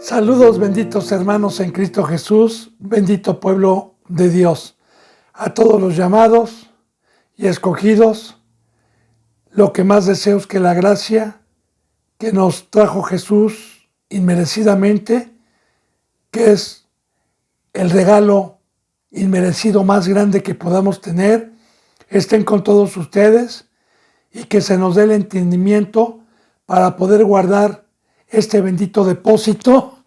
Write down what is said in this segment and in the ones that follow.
Saludos, benditos hermanos en Cristo Jesús, bendito pueblo de Dios. A todos los llamados y escogidos, lo que más deseo es que la gracia que nos trajo Jesús inmerecidamente, que es el regalo inmerecido más grande que podamos tener, estén con todos ustedes y que se nos dé el entendimiento para poder guardar este bendito depósito,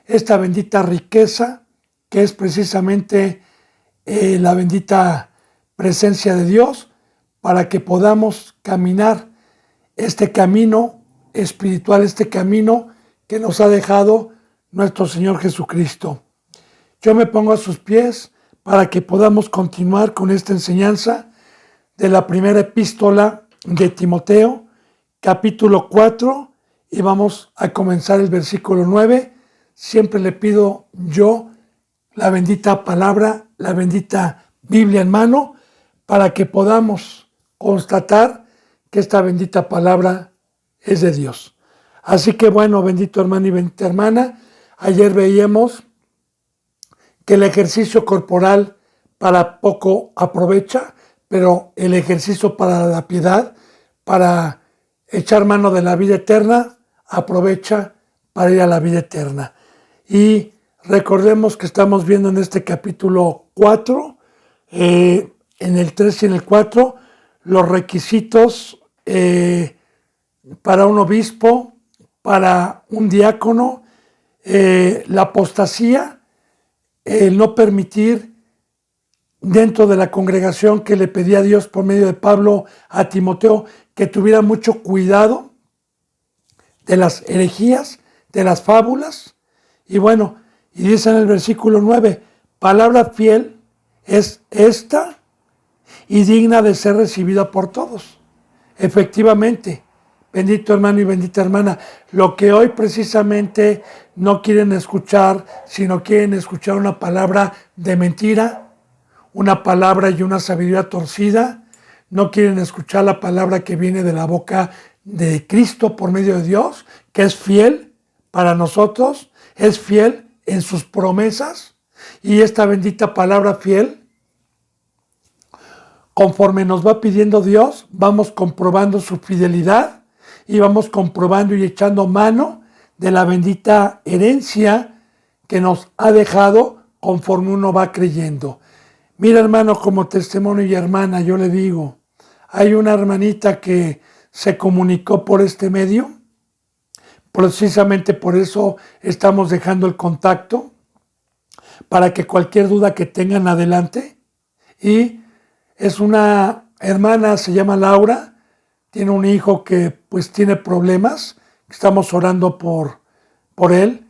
esta bendita riqueza, que es precisamente la bendita presencia de Dios, para que podamos caminar este camino espiritual, este camino que nos ha dejado nuestro Señor Jesucristo. Yo me pongo a sus pies para que podamos continuar con esta enseñanza de la primera epístola de Timoteo, capítulo 4, y vamos a comenzar el versículo 9. Siempre le pido yo la bendita palabra, la bendita Biblia en mano, para que podamos constatar que esta bendita palabra es de Dios. Así que bueno, bendito hermano y bendita hermana, ayer veíamos que el ejercicio corporal para poco aprovecha, pero el ejercicio para la piedad, para echar mano de la vida eterna, aprovecha para ir a la vida eterna. Y recordemos que estamos viendo en este capítulo 4, en el 3 y en el 4, los requisitos para un obispo, para un diácono, la apostasía, el no permitir dentro de la congregación, que le pedía a Dios por medio de Pablo a Timoteo que tuviera mucho cuidado de las herejías, de las fábulas. Y bueno, y dice en el versículo 9, palabra fiel es esta y digna de ser recibida por todos. Efectivamente, bendito hermano y bendita hermana, lo que hoy precisamente no quieren escuchar, sino quieren escuchar una palabra de mentira, una palabra y una sabiduría torcida, no quieren escuchar la palabra que viene de la boca de Cristo por medio de Dios, que es fiel para nosotros, es fiel en sus promesas, y esta bendita palabra fiel, conforme nos va pidiendo Dios, vamos comprobando su fidelidad y vamos comprobando y echando mano de la bendita herencia que nos ha dejado conforme uno va creyendo. Mira, hermano, como testimonio y hermana, yo le digo, hay una hermanita que se comunicó por este medio, precisamente por eso estamos dejando el contacto, para que cualquier duda que tengan adelante. Y es una hermana, se llama Laura, tiene un hijo que pues tiene problemas, estamos orando por él,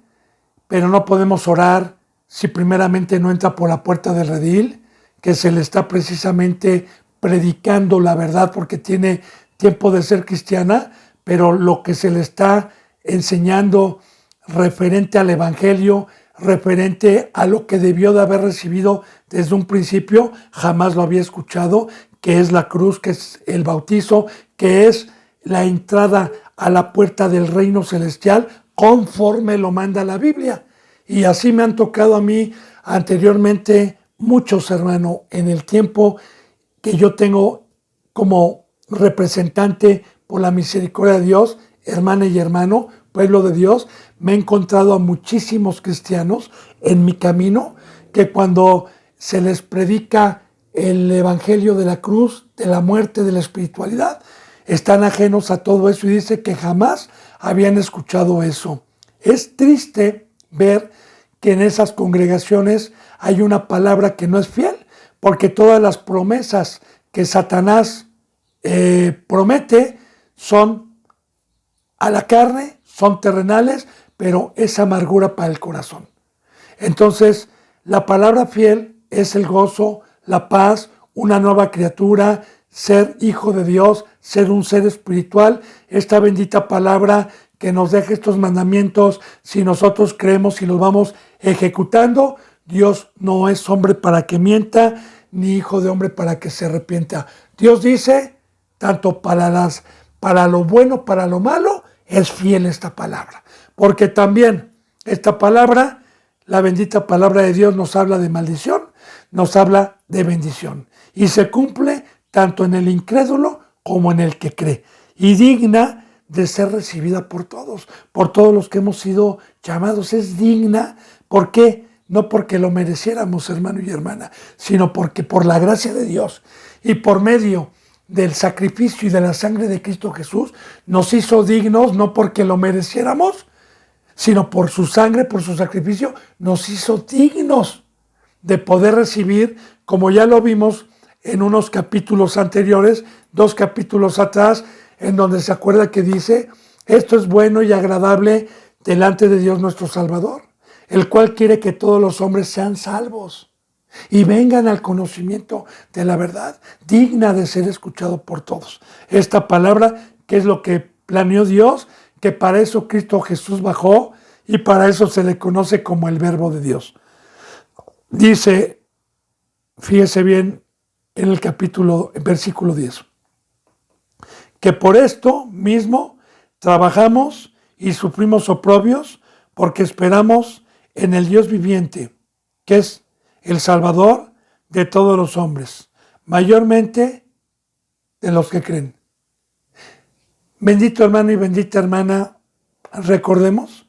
pero no podemos orar si primeramente no entra por la puerta del redil, que se le está precisamente predicando la verdad, porque tiene tiempo de ser cristiana, pero lo que se le está enseñando referente al evangelio, referente a lo que debió de haber recibido desde un principio, jamás lo había escuchado, que es la cruz, que es el bautizo, que es la entrada a la puerta del reino celestial, conforme lo manda la Biblia. Y así me han tocado a mí anteriormente muchos, hermanos, en el tiempo que yo tengo como representante por la misericordia de Dios, hermana y hermano, pueblo de Dios, me he encontrado a muchísimos cristianos en mi camino que cuando se les predica el evangelio de la cruz, de la muerte, de la espiritualidad, están ajenos a todo eso y dice que jamás habían escuchado eso. Es triste ver que en esas congregaciones hay una palabra que no es fiel, porque todas las promesas que Satanás promete son a la carne, son terrenales, pero es amargura para el corazón. Entonces, la palabra fiel es el gozo, la paz, una nueva criatura, ser hijo de Dios, ser un ser espiritual. Esta bendita palabra que nos deja estos mandamientos, si nosotros creemos y los vamos ejecutando, Dios no es hombre para que mienta, ni hijo de hombre para que se arrepienta. Dios dice, tanto para lo bueno, para lo malo, es fiel esta palabra. Porque también Esta palabra, la bendita palabra de Dios, nos habla de maldición, nos habla de bendición. Y se cumple tanto en el incrédulo como en el que cree. Y digna de ser recibida por todos los que hemos sido llamados. Es digna, ¿por qué? No porque lo mereciéramos, hermano y hermana, sino porque por la gracia de Dios y por medio del sacrificio y de la sangre de Cristo Jesús, nos hizo dignos, no porque lo mereciéramos, sino por su sangre, por su sacrificio, nos hizo dignos de poder recibir, como ya lo vimos en unos capítulos anteriores, 2 capítulos atrás, en donde se acuerda que dice, esto es bueno y agradable delante de Dios nuestro Salvador, el cual quiere que todos los hombres sean salvos y vengan al conocimiento de la verdad, digna de ser escuchado por todos. Esta palabra, que es lo que planeó Dios, que para eso Cristo Jesús bajó y para eso se le conoce como el Verbo de Dios. Dice, fíjese bien en el versículo 10, que por esto mismo trabajamos y sufrimos oprobios porque esperamos en el Dios viviente, que es el Salvador de todos los hombres, mayormente de los que creen. Bendito hermano y bendita hermana, recordemos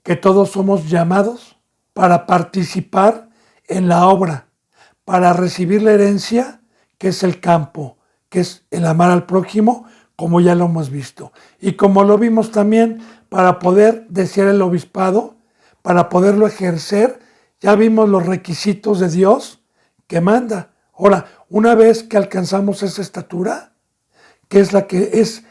que todos somos llamados para participar en la obra, para recibir la herencia, que es el campo, que es el amar al prójimo, como ya lo hemos visto. Y como lo vimos también, para poder desear el obispado, para poderlo ejercer, ya vimos los requisitos de Dios que manda. Ahora, una vez que alcanzamos esa estatura, que es la que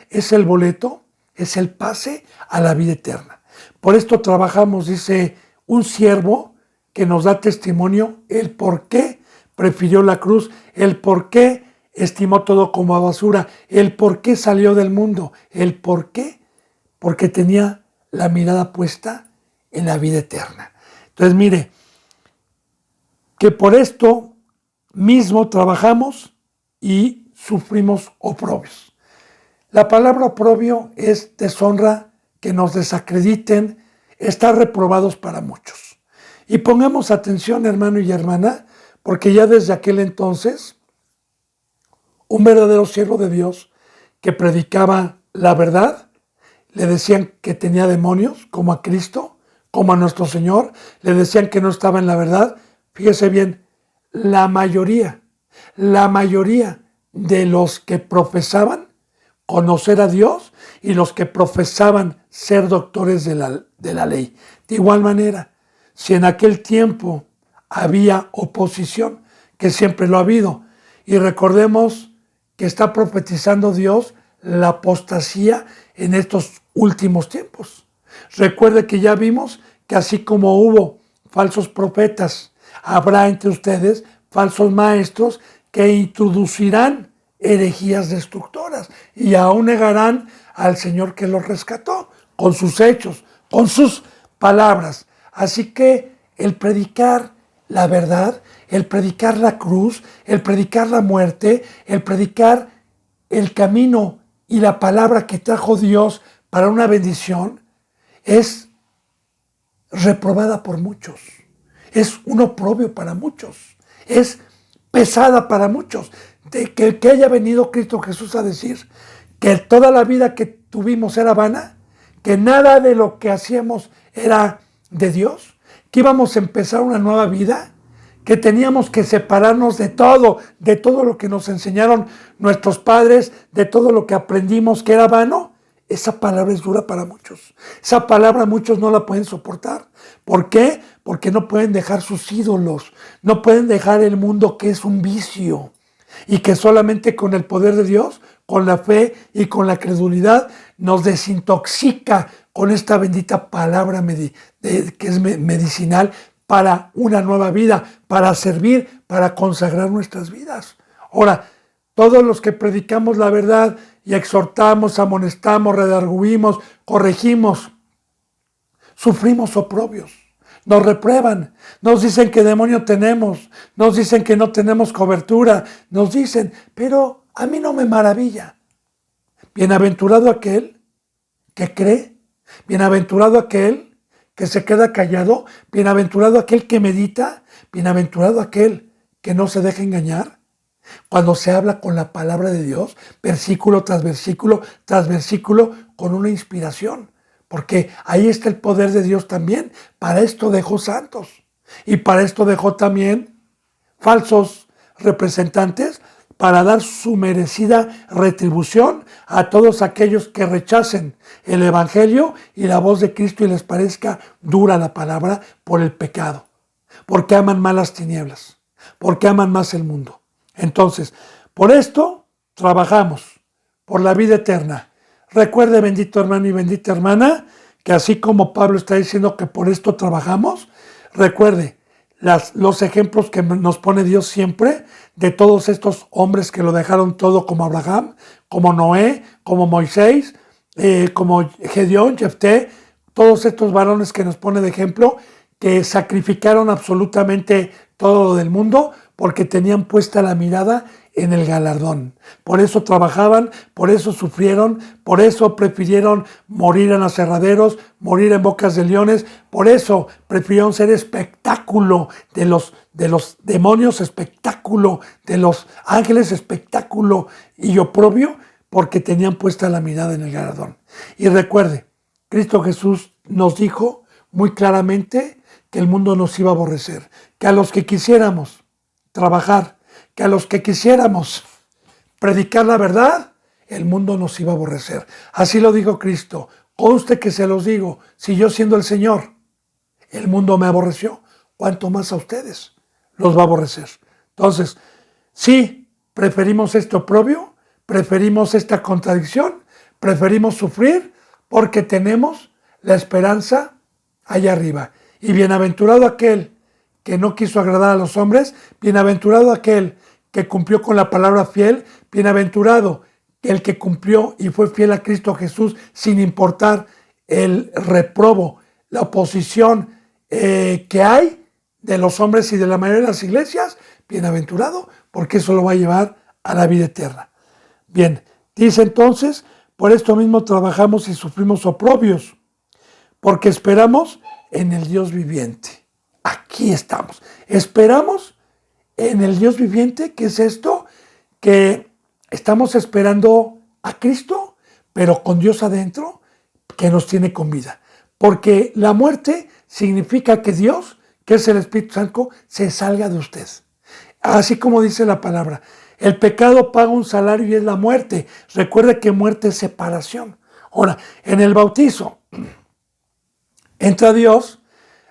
es el boleto, es el pase a la vida eterna. Por esto trabajamos, dice, un siervo que nos da testimonio el por qué prefirió la cruz, el por qué estimó todo como a basura, el por qué salió del mundo, el por qué, porque tenía la mirada puesta en la vida eterna. Entonces, mire, que por esto mismo trabajamos y sufrimos oprobios. La palabra oprobio es deshonra, que nos desacrediten, estar reprobados para muchos. Y pongamos atención, hermano y hermana, porque ya desde aquel entonces, un verdadero siervo de Dios que predicaba la verdad, le decían que tenía demonios, como a Cristo, como a nuestro Señor, le decían que no estaba en la verdad. Fíjese bien, la mayoría de los que profesaban conocer a Dios y los que profesaban ser doctores de la ley. De igual manera, si en aquel tiempo había oposición, que siempre lo ha habido, y recordemos que está profetizando Dios la apostasía en estos últimos tiempos. Recuerde que ya vimos que así como hubo falsos profetas, habrá entre ustedes falsos maestros que introducirán herejías destructoras y aún negarán al Señor que los rescató con sus hechos, con sus palabras. Así que el predicar la verdad, el predicar la cruz, el predicar la muerte, el predicar el camino y la palabra que trajo Dios para una bendición, es reprobada por muchos. Es un oprobio para muchos. Es pesada para muchos. De que haya venido Cristo Jesús a decir que toda la vida que tuvimos era vana, que nada de lo que hacíamos era de Dios, que íbamos a empezar una nueva vida, que teníamos que separarnos de todo lo que nos enseñaron nuestros padres, de todo lo que aprendimos que era vano. Esa palabra es dura para muchos. Esa palabra muchos no la pueden soportar. ¿Por qué? Porque no pueden dejar sus ídolos, no pueden dejar el mundo que es un vicio y que solamente con el poder de Dios, con la fe y con la credulidad nos desintoxica con esta bendita palabra que es medicinal para una nueva vida, para servir, para consagrar nuestras vidas. Ahora, todos los que predicamos la verdad y exhortamos, amonestamos, redarguimos, corregimos, sufrimos oprobios, nos reprueban, nos dicen que demonio tenemos, nos dicen que no tenemos cobertura, nos dicen, pero a mí no me maravilla. Bienaventurado aquel que cree, bienaventurado aquel que se queda callado, bienaventurado aquel que medita, bienaventurado aquel que no se deja engañar. Cuando se habla con la palabra de Dios, versículo tras versículo tras versículo, con una inspiración, porque ahí está el poder de Dios también. Para esto dejó santos y para esto dejó también falsos representantes, para dar su merecida retribución a todos aquellos que rechacen el Evangelio y la voz de Cristo y les parezca dura la palabra por el pecado, porque aman más las tinieblas, porque aman más el mundo. Entonces, por esto trabajamos, por la vida eterna. Recuerde, bendito hermano y bendita hermana, que así como Pablo está diciendo que por esto trabajamos, recuerde los ejemplos que nos pone Dios siempre de todos estos hombres que lo dejaron todo, como Abraham, como Noé, como Moisés, como Gedeón, Jefté, todos estos varones que nos pone de ejemplo, que sacrificaron absolutamente todo lo del mundo porque tenían puesta la mirada en el galardón. Por eso trabajaban, por eso sufrieron, por eso prefirieron morir en aserraderos, morir en bocas de leones, por eso prefirieron ser espectáculo de los demonios, espectáculo de los ángeles, espectáculo y oprobio, porque tenían puesta la mirada en el galardón. Y recuerde, Cristo Jesús nos dijo muy claramente que el mundo nos iba a aborrecer, que a los que quisiéramos trabajar, que a los que quisiéramos predicar la verdad, el mundo nos iba a aborrecer. Así lo dijo Cristo. Conste que se los digo, si yo siendo el Señor, el mundo me aborreció, ¿cuánto más a ustedes los va a aborrecer? Entonces, sí, preferimos este oprobio, preferimos esta contradicción, preferimos sufrir porque tenemos la esperanza allá arriba. Y bienaventurado aquel que no quiso agradar a los hombres, bienaventurado aquel que cumplió con la palabra fiel, bienaventurado el que cumplió y fue fiel a Cristo Jesús sin importar el reprobo, la oposición que hay de los hombres y de la mayoría de las iglesias, bienaventurado, porque eso lo va a llevar a la vida eterna. Bien, dice entonces, por esto mismo trabajamos y sufrimos oprobios, porque esperamos en el Dios viviente. Aquí estamos. Esperamos en el Dios viviente. ¿Qué es esto? Que estamos esperando a Cristo, pero con Dios adentro, que nos tiene con vida. Porque la muerte significa que Dios, que es el Espíritu Santo, se salga de usted. Así como dice la palabra, el pecado paga un salario y es la muerte. Recuerde que muerte es separación. Ahora, en el bautizo, entra Dios,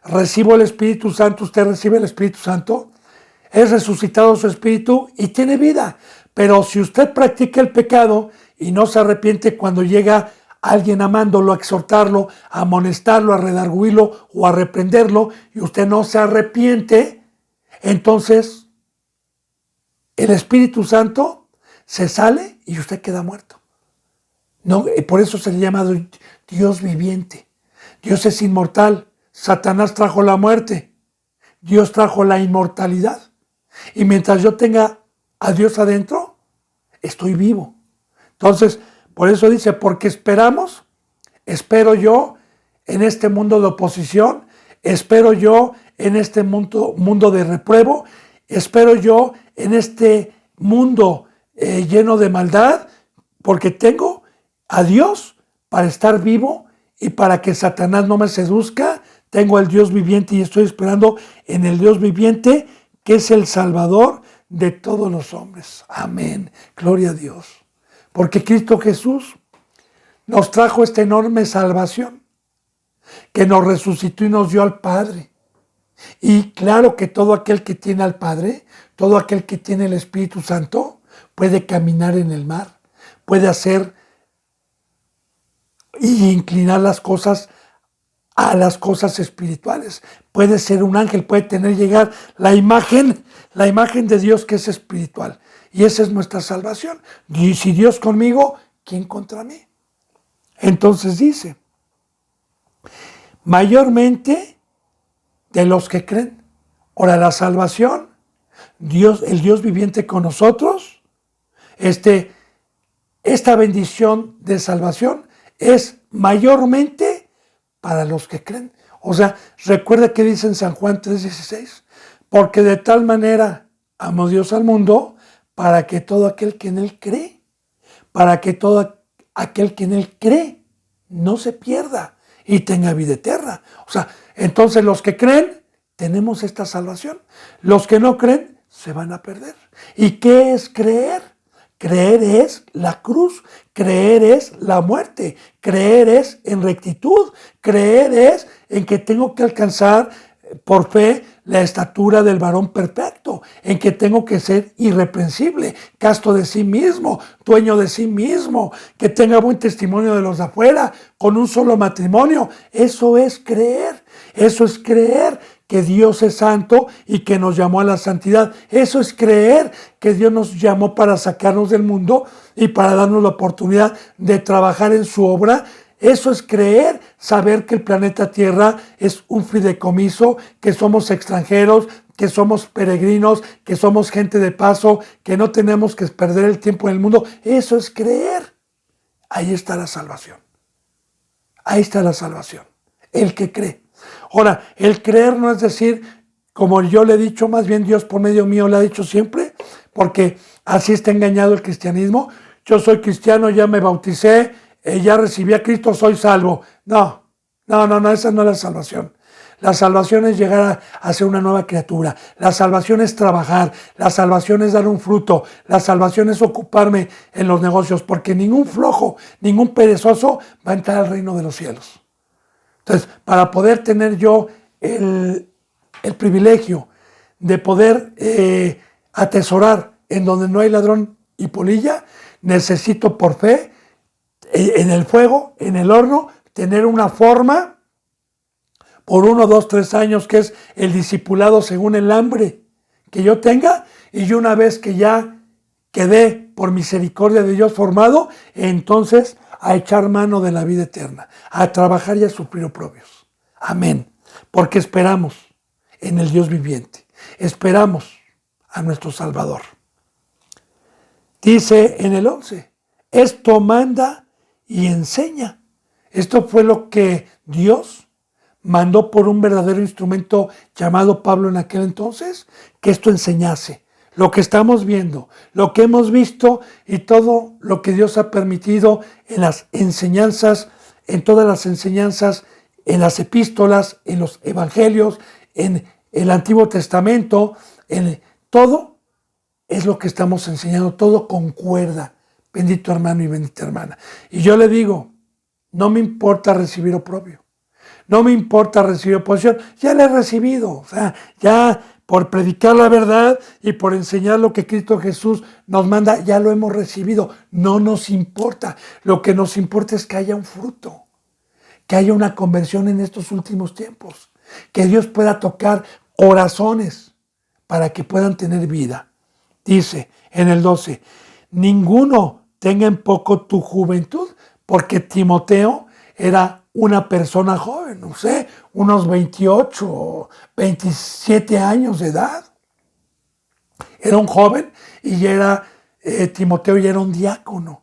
recibo el Espíritu Santo, usted recibe el Espíritu Santo, es resucitado su espíritu y tiene vida. Pero si usted practica el pecado y no se arrepiente cuando llega alguien amándolo, a exhortarlo, a amonestarlo, a redarguirlo o a reprenderlo, y usted no se arrepiente, entonces el Espíritu Santo se sale y usted queda muerto. No, por eso se le llama Dios viviente. Dios es inmortal. Satanás trajo la muerte. Dios trajo la inmortalidad. Y mientras yo tenga a Dios adentro, estoy vivo. Entonces, por eso dice, porque esperamos, espero yo en este mundo de oposición, espero yo en este mundo de repruebo, espero yo en este mundo lleno de maldad, porque tengo a Dios para estar vivo y para que Satanás no me seduzca. Tengo al Dios viviente y estoy esperando en el Dios viviente, que es el Salvador de todos los hombres. Amén. Gloria a Dios. Porque Cristo Jesús nos trajo esta enorme salvación, que nos resucitó y nos dio al Padre. Y claro que todo aquel que tiene al Padre, todo aquel que tiene el Espíritu Santo, puede caminar en el mar, puede hacer y inclinar las cosas a las cosas espirituales. Puede ser un ángel, puede llegar la imagen de Dios, que es espiritual. Y esa es nuestra salvación. Y si Dios conmigo, ¿quién contra mí? Entonces dice, mayormente de los que creen. Ahora, la salvación, Dios, el Dios viviente con nosotros, esta bendición de salvación es mayormente para los que creen. O sea, recuerda que dice en San Juan 3:16, porque de tal manera amó Dios al mundo para que todo aquel que en él cree, para que todo aquel que en él cree no se pierda y tenga vida eterna. O sea, entonces los que creen tenemos esta salvación. Los que no creen se van a perder. ¿Y qué es creer? Creer es la cruz, creer es la muerte, creer es en rectitud, creer es en que tengo que alcanzar por fe la estatura del varón perfecto, en que tengo que ser irreprensible, casto de sí mismo, dueño de sí mismo, que tenga buen testimonio de los de afuera, con un solo matrimonio. Eso es creer que Dios es santo y que nos llamó a la santidad. Eso es creer que Dios nos llamó para sacarnos del mundo y para darnos la oportunidad de trabajar en su obra. Eso es creer, saber que el planeta Tierra es un fideicomiso, que somos extranjeros, que somos peregrinos, que somos gente de paso, que no tenemos que perder el tiempo en el mundo. Eso es creer. Ahí está la salvación. Ahí está la salvación. El que cree. Ahora, el creer no es decir, como yo le he dicho, más bien Dios por medio mío le ha dicho siempre, porque así está engañado el cristianismo. Yo soy cristiano, ya me bauticé, ya recibí a Cristo, soy salvo. No, esa no es la salvación. La salvación es llegar a ser una nueva criatura. La salvación es trabajar. La salvación es dar un fruto. La salvación es ocuparme en los negocios, porque ningún flojo, ningún perezoso va a entrar al reino de los cielos. Entonces, para poder tener yo el privilegio de poder atesorar en donde no hay ladrón y polilla, necesito por fe, en el fuego, en el horno, tener una forma por 1, 2, 3 años, que es el discipulado según el hambre que yo tenga, y una vez que ya quedé por misericordia de Dios formado, entonces a echar mano de la vida eterna, a trabajar y a sufrir oprobios. Amén. Porque esperamos en el Dios viviente. Esperamos a nuestro Salvador. Dice en el 11, esto manda y enseña. Esto fue lo que Dios mandó por un verdadero instrumento llamado Pablo en aquel entonces, que esto enseñase. Lo que estamos viendo, lo que hemos visto y todo lo que Dios ha permitido en las enseñanzas, en todas las enseñanzas, en las epístolas, en los evangelios, en el Antiguo Testamento, en todo es lo que estamos enseñando, todo concuerda, bendito hermano y bendita hermana. Y yo le digo, no me importa recibir oprobio, no me importa recibir oposición, ya la he recibido, o sea, ya por predicar la verdad y por enseñar lo que Cristo Jesús nos manda, ya lo hemos recibido. No nos importa. Lo que nos importa es que haya un fruto, que haya una conversión en estos últimos tiempos, que Dios pueda tocar corazones para que puedan tener vida. Dice en el 12, ninguno tenga en poco tu juventud, porque Timoteo era una persona joven, no sé, unos 28 o 27 años de edad. Era un joven y Timoteo ya era un diácono.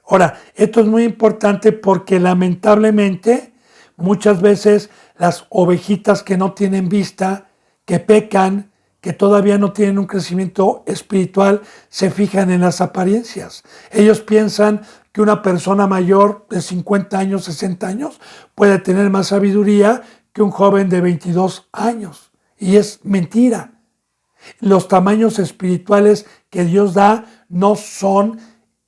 Ahora, esto es muy importante porque lamentablemente muchas veces las ovejitas que no tienen vista, que pecan, que todavía no tienen un crecimiento espiritual, se fijan en las apariencias. Ellos piensan que una persona mayor de 50 años, 60 años, puede tener más sabiduría que un joven de 22 años. Y es mentira. Los tamaños espirituales que Dios da no son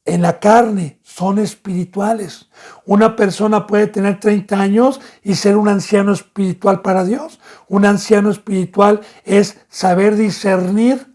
en la carne, son espirituales. Una persona puede tener 30 años y ser un anciano espiritual para Dios. Un anciano espiritual es saber discernir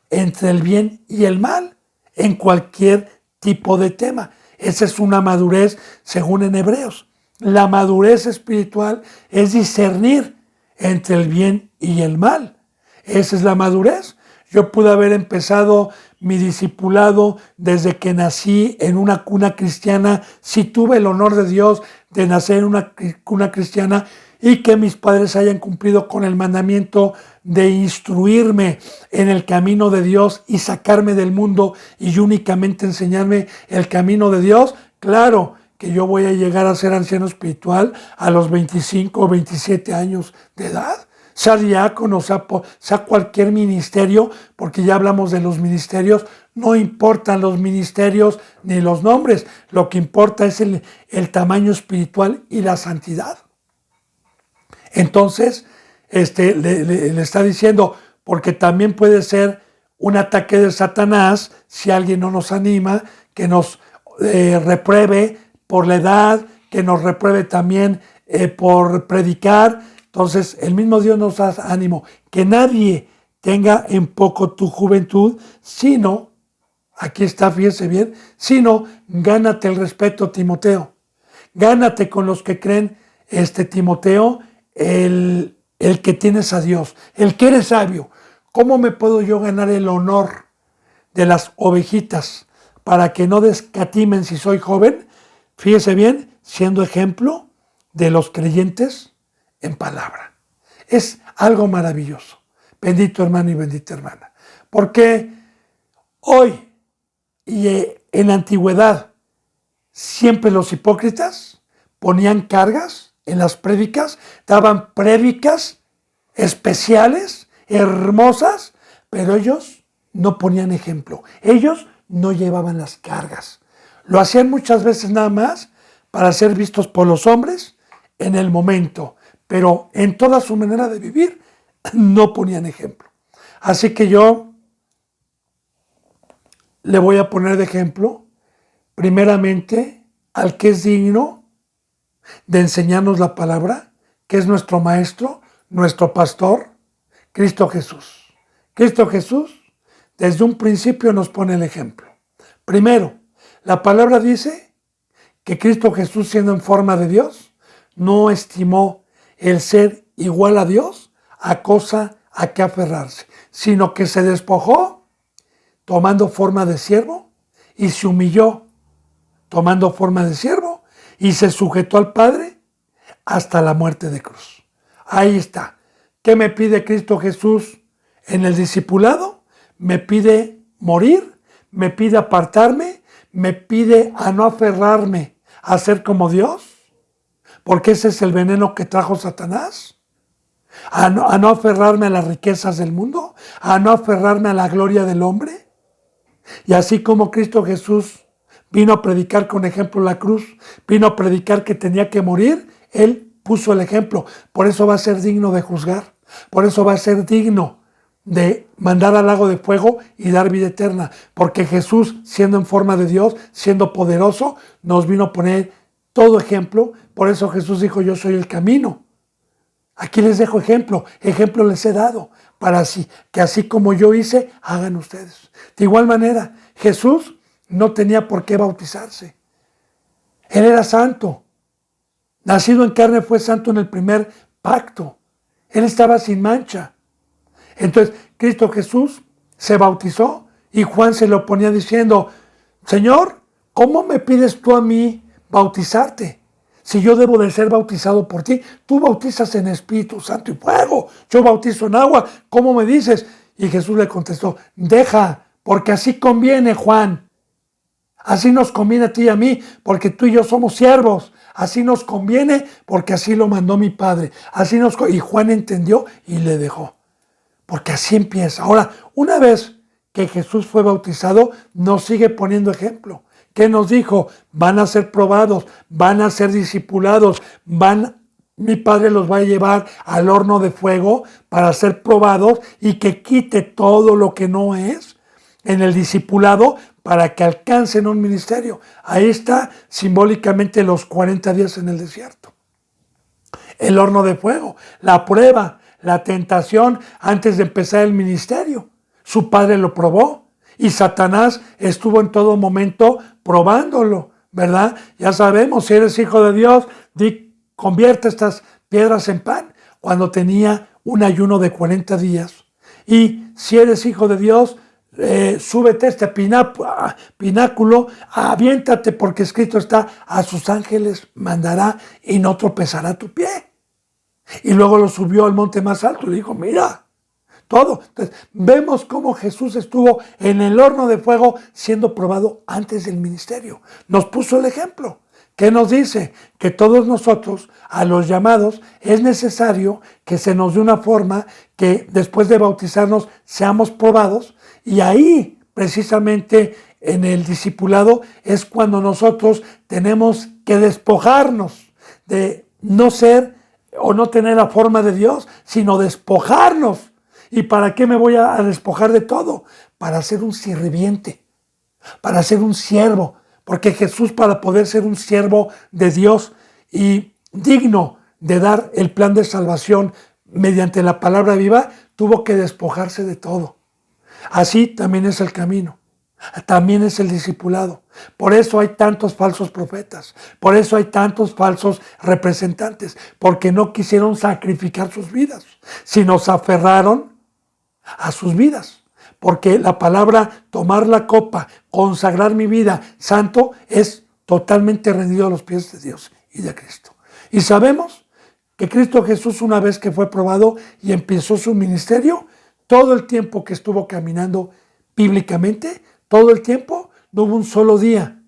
entre el bien y el mal en cualquier tipo de tema. Esa es una madurez según en Hebreos. La madurez espiritual es discernir entre el bien y el mal. Esa es la madurez. Yo pude haber empezado mi discipulado desde que nací en una cuna cristiana. Si tuve el honor de Dios de nacer en una cuna cristiana y que mis padres hayan cumplido con el mandamiento de instruirme en el camino de Dios y sacarme del mundo y únicamente enseñarme el camino de Dios, claro que yo voy a llegar a ser anciano espiritual a los 25 o 27 años de edad. Sea diácono, sea cualquier ministerio, porque ya hablamos de los ministerios, no importan los ministerios ni los nombres, lo que importa es el tamaño espiritual y la santidad. Entonces, le está diciendo, porque también puede ser un ataque de Satanás si alguien no nos anima, que nos repruebe por la edad, que nos repruebe también por predicar. Entonces, el mismo Dios nos da ánimo, que nadie tenga en poco tu juventud, sino, aquí está, fíjese bien, sino, gánate el respeto, Timoteo. Gánate con los que creen, Timoteo, el que tienes a Dios, el que eres sabio. ¿Cómo me puedo yo ganar el honor de las ovejitas para que no descatimen si soy joven? Fíjese bien, siendo ejemplo de los creyentes en palabra. Es algo maravilloso. Bendito hermano y bendita hermana. Porque hoy y en la antigüedad siempre los hipócritas ponían cargas en las prédicas, daban prédicas especiales, hermosas, pero ellos no ponían ejemplo. Ellos no llevaban las cargas. Lo hacían muchas veces nada más para ser vistos por los hombres en el momento, pero en toda su manera de vivir no ponían ejemplo. Así que yo le voy a poner de ejemplo, primeramente, al que es digno de enseñarnos la palabra, que es nuestro maestro, nuestro pastor, Cristo Jesús. Cristo Jesús, desde un principio nos pone el ejemplo. Primero, la palabra dice que Cristo Jesús, siendo en forma de Dios, no estimó el ser igual a Dios a cosa a que aferrarse, sino que se despojó tomando forma de siervo y se humilló tomando forma de siervo y se sujetó al Padre hasta la muerte de cruz. Ahí está. ¿Qué me pide Cristo Jesús en el discipulado? Me pide morir, me pide apartarme, me pide a no aferrarme a ser como Dios, porque ese es el veneno que trajo Satanás. A no aferrarme a las riquezas del mundo, a no aferrarme a la gloria del hombre. Y así como Cristo Jesús vino a predicar con ejemplo la cruz, vino a predicar que tenía que morir, Él puso el ejemplo. Por eso va a ser digno de juzgar, por eso va a ser digno de mandar al lago de fuego y dar vida eterna, porque Jesús, siendo en forma de Dios, siendo poderoso, nos vino a poner todo ejemplo. Por eso Jesús dijo, yo soy el camino. Aquí les dejo ejemplo les he dado, para que así como yo hice, hagan ustedes. De igual manera, Jesús no tenía por qué bautizarse. Él era santo. Nacido en carne, fue santo en el primer pacto. Él estaba sin mancha. Entonces, Cristo Jesús se bautizó y Juan se lo ponía diciendo, Señor, ¿cómo me pides tú a mí bautizarte? Si yo debo de ser bautizado por ti, tú bautizas en Espíritu Santo y fuego, yo bautizo en agua, ¿cómo me dices? Y Jesús le contestó, deja, porque así conviene, Juan. Así nos conviene a ti y a mí, porque tú y yo somos siervos. Así nos conviene, porque así lo mandó mi Padre. Y Juan entendió y le dejó. Porque así empieza. Ahora, una vez que Jesús fue bautizado, nos sigue poniendo ejemplo. ¿Qué nos dijo? Van a ser probados, van a ser discipulados, mi Padre los va a llevar al horno de fuego para ser probados y que quite todo lo que no es en el discipulado para que alcancen un ministerio. Ahí está simbólicamente los 40 días en el desierto. El horno de fuego, la prueba, la tentación antes de empezar el ministerio. Su Padre lo probó. Y Satanás estuvo en todo momento probándolo, ¿verdad? Ya sabemos, si eres hijo de Dios, convierte estas piedras en pan. Cuando tenía un ayuno de 40 días. Y si eres hijo de Dios, súbete a este pináculo, aviéntate, porque escrito está, a sus ángeles mandará y no tropezará tu pie. Y luego lo subió al monte más alto y le dijo, mira, todo. Entonces, vemos cómo Jesús estuvo en el horno de fuego siendo probado antes del ministerio. Nos puso el ejemplo. ¿Qué nos dice? Que todos nosotros, a los llamados, es necesario que se nos dé una forma que después de bautizarnos seamos probados, y ahí precisamente en el discipulado es cuando nosotros tenemos que despojarnos de no ser o no tener la forma de Dios, sino despojarnos. ¿Y para qué me voy a despojar de todo? Para ser un sirviente, para ser un siervo, porque Jesús, para poder ser un siervo de Dios y digno de dar el plan de salvación mediante la palabra viva, tuvo que despojarse de todo. Así también es el camino, también es el discipulado. Por eso hay tantos falsos profetas, por eso hay tantos falsos representantes, porque no quisieron sacrificar sus vidas, sino se aferraron a sus vidas. Porque la palabra tomar la copa, consagrar mi vida, santo, es totalmente rendido a los pies de Dios y de Cristo. Y sabemos que Cristo Jesús, una vez que fue probado y empezó su ministerio, todo el tiempo que estuvo caminando bíblicamente, todo el tiempo, no hubo un solo día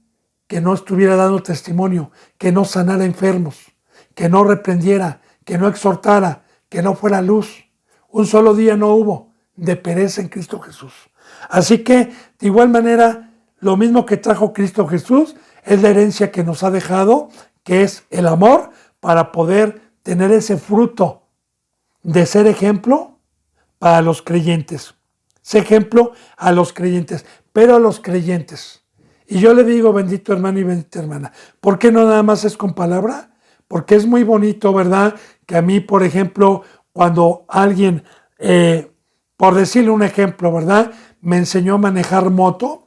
que no estuviera dando testimonio, que no sanara enfermos, que no reprendiera, que no exhortara, que no fuera luz. Un solo día no hubo de pereza en Cristo Jesús. Así que, de igual manera, lo mismo que trajo Cristo Jesús es la herencia que nos ha dejado, que es el amor, para poder tener ese fruto de ser ejemplo para los creyentes. Ser ejemplo a los creyentes, pero a los creyentes. Y yo le digo, bendito hermano y bendita hermana, ¿por qué no nada más es con palabra? Porque es muy bonito, ¿verdad? Que a mí, por ejemplo, cuando alguien, por decirle un ejemplo, ¿verdad?, me enseñó a manejar moto,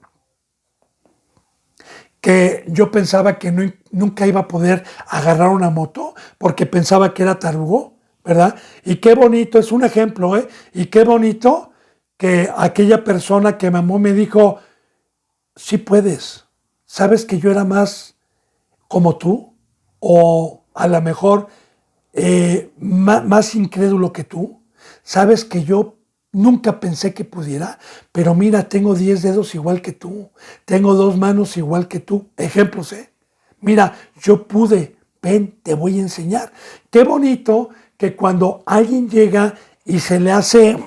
que yo pensaba que nunca iba a poder agarrar una moto porque pensaba que era tarugo, ¿verdad? Y qué bonito, es un ejemplo, ¿eh? Y qué bonito que aquella persona que me amó me dijo, sí puedes, ¿sabes que yo era más como tú? O a lo mejor más incrédulo que tú. ¿Sabes que yo nunca pensé que pudiera? Pero mira, tengo 10 dedos igual que tú. Tengo 2 manos igual que tú. Ejemplos, ¿eh? Mira, yo pude. Ven, te voy a enseñar. Qué bonito que cuando alguien llega y se le hace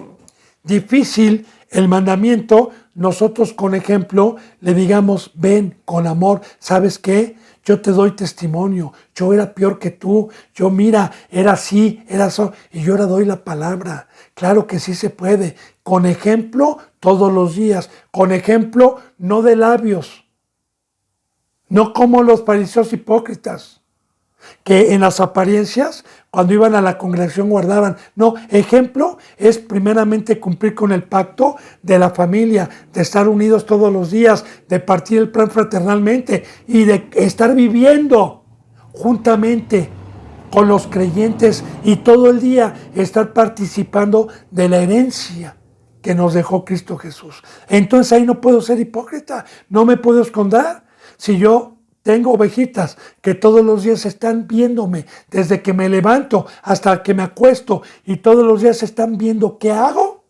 difícil el mandamiento, nosotros con ejemplo le digamos, ven con amor, ¿sabes qué? Yo te doy testimonio, yo era peor que tú, yo mira, era así, era eso, y yo ahora doy la palabra. Claro que sí se puede, con ejemplo todos los días, con ejemplo no de labios, no como los fariseos hipócritas, que en las apariencias, cuando iban a la congregación guardaban. No, ejemplo es primeramente cumplir con el pacto de la familia, de estar unidos todos los días, de partir el pan fraternalmente y de estar viviendo juntamente con los creyentes y todo el día estar participando de la herencia que nos dejó Cristo Jesús. Entonces ahí no puedo ser hipócrita, no me puedo esconder. Si yo tengo ovejitas que todos los días están viéndome, desde que me levanto hasta que me acuesto, y todos los días están viendo qué hago,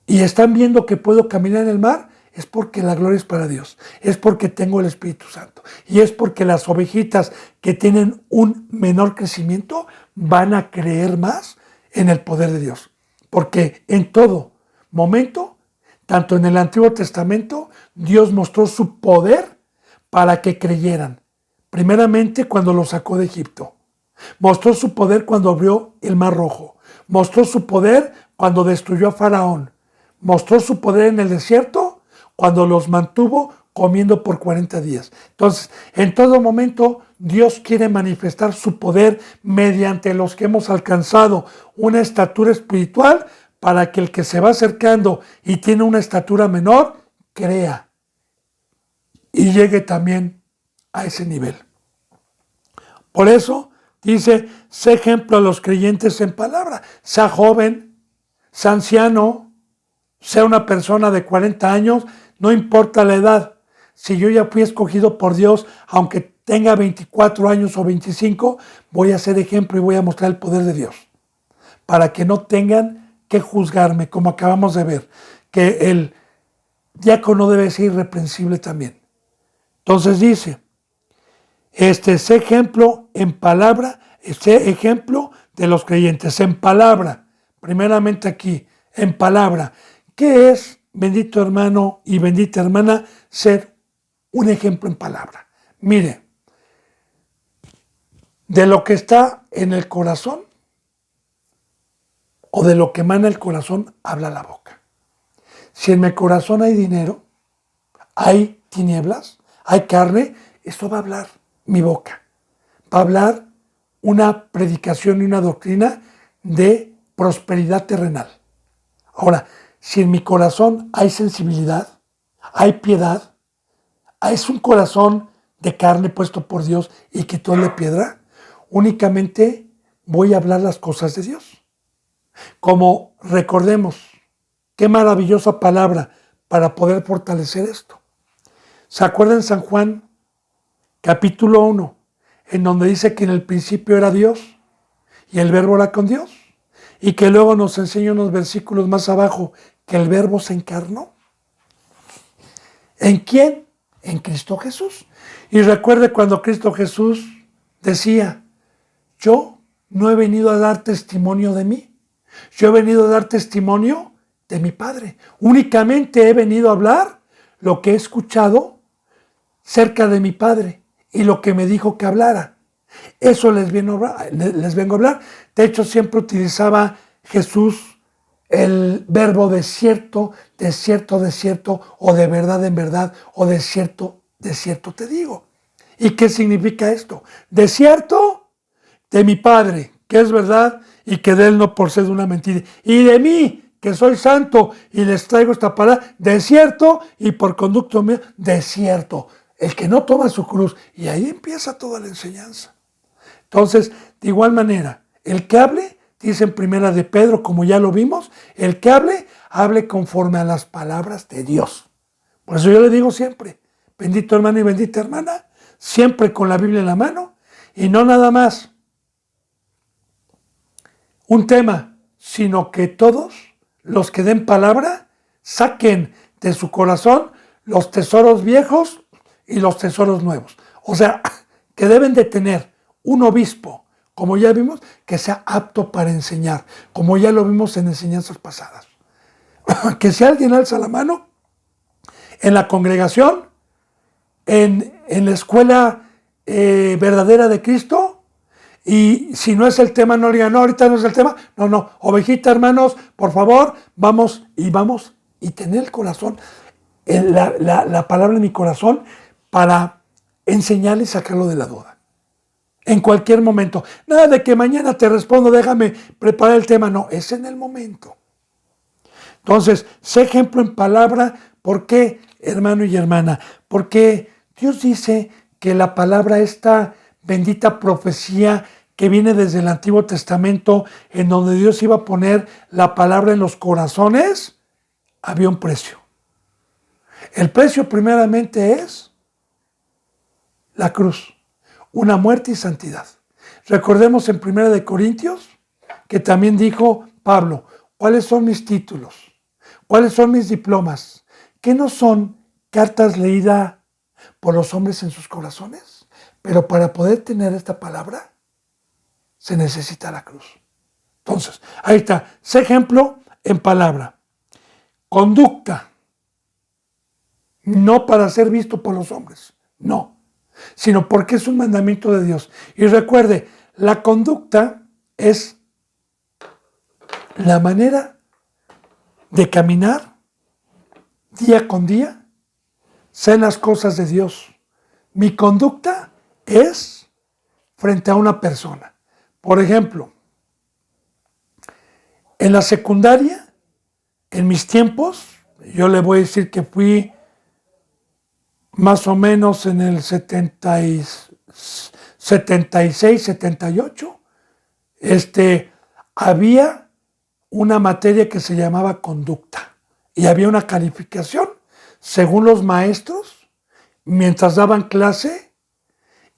y están viendo que puedo caminar en el mar, es porque la gloria es para Dios, es porque tengo el Espíritu Santo, y es porque las ovejitas que tienen un menor crecimiento van a creer más en el poder de Dios, porque en todo momento, tanto en el Antiguo Testamento, Dios mostró su poder para que creyeran. Primeramente cuando los sacó de Egipto. Mostró su poder cuando abrió el Mar Rojo. Mostró su poder cuando destruyó a Faraón. Mostró su poder en el desierto cuando los mantuvo comiendo por 40 días. Entonces, en todo momento, Dios quiere manifestar su poder mediante los que hemos alcanzado una estatura espiritual, para que el que se va acercando y tiene una estatura menor, crea y llegue también a ese nivel. Por eso dice, sé ejemplo a los creyentes en palabra, sea joven, sea anciano, sea una persona de 40 años, no importa la edad. Si yo ya fui escogido por Dios, aunque tenga 24 años o 25, voy a ser ejemplo y voy a mostrar el poder de Dios, para que no tengan que juzgarme, como acabamos de ver, que el diácono debe ser irreprensible también. Entonces dice, Sé ejemplo en palabra, sé ejemplo de los creyentes, en palabra, primeramente aquí, en palabra. ¿Qué es, bendito hermano y bendita hermana, ser un ejemplo en palabra? Mire, de lo que está en el corazón o de lo que emana el corazón, habla la boca. Si en mi corazón hay dinero, hay tinieblas, hay carne, esto va a hablar mi boca. Va a hablar una predicación y una doctrina de prosperidad terrenal. Ahora, si en mi corazón hay sensibilidad, hay piedad, es un corazón de carne puesto por Dios y quitóle piedra, únicamente voy a hablar las cosas de Dios. Como recordemos, qué maravillosa palabra para poder fortalecer esto. ¿Se acuerdan San Juan, capítulo 1, en donde dice que en el principio era Dios y el verbo era con Dios? Y que luego nos enseña unos versículos más abajo que el verbo se encarnó. ¿En quién? En Cristo Jesús. Y recuerde cuando Cristo Jesús decía, yo no he venido a dar testimonio de mí, yo he venido a dar testimonio de mi Padre. Únicamente he venido a hablar lo que he escuchado cerca de mi Padre y lo que me dijo que hablara. Eso les vengo a hablar. De hecho, siempre utilizaba Jesús el verbo de cierto, o de verdad en verdad, o de cierto te digo. ¿Y qué significa esto? De cierto, de mi Padre, que es verdad y que de Él no procede una mentira. Y de mí, que soy santo y les traigo esta palabra, de cierto y por conducto mío, de cierto. El que no toma su cruz. Y ahí empieza toda la enseñanza. Entonces, de igual manera, el que hable, dice en primera de Pedro, como ya lo vimos, el que hable conforme a las palabras de Dios. Por eso yo le digo siempre, bendito hermano y bendita hermana, siempre con la Biblia en la mano, y no nada más un tema, sino que todos los que den palabra saquen de su corazón los tesoros viejos y los tesoros nuevos. O sea, que deben de tener un obispo, como ya vimos, que sea apto para enseñar, como ya lo vimos en enseñanzas pasadas. Que si alguien alza la mano en la congregación, en la escuela verdadera de Cristo, y si no es el tema, no digan, no, ahorita no es el tema, no, ovejita, hermanos, por favor, vamos y tener el corazón, la palabra en mi corazón para enseñarle y sacarlo de la duda. En cualquier momento. Nada de que mañana te respondo, déjame preparar el tema. No, es en el momento. Entonces, sé ejemplo en palabra. ¿Por qué, hermano y hermana? Porque Dios dice que la palabra, esta bendita profecía que viene desde el Antiguo Testamento, en donde Dios iba a poner la palabra en los corazones, había un precio. El precio primeramente es la cruz. Una muerte y santidad. Recordemos en 1 Corintios que también dijo Pablo, ¿cuáles son mis títulos? ¿Cuáles son mis diplomas? ¿Qué no son cartas leídas por los hombres en sus corazones? Pero para poder tener esta palabra se necesita la cruz. Entonces, ahí está. Sé ejemplo en palabra. Conducta. No para ser visto por los hombres. No. Sino porque es un mandamiento de Dios. Y recuerde, la conducta es la manera de caminar día con día, sé las cosas de Dios. Mi conducta es frente a una persona. Por ejemplo, en la secundaria, en mis tiempos, yo le voy a decir que fui más o menos en el 76, 78, había una materia que se llamaba conducta y había una calificación según los maestros, mientras daban clase,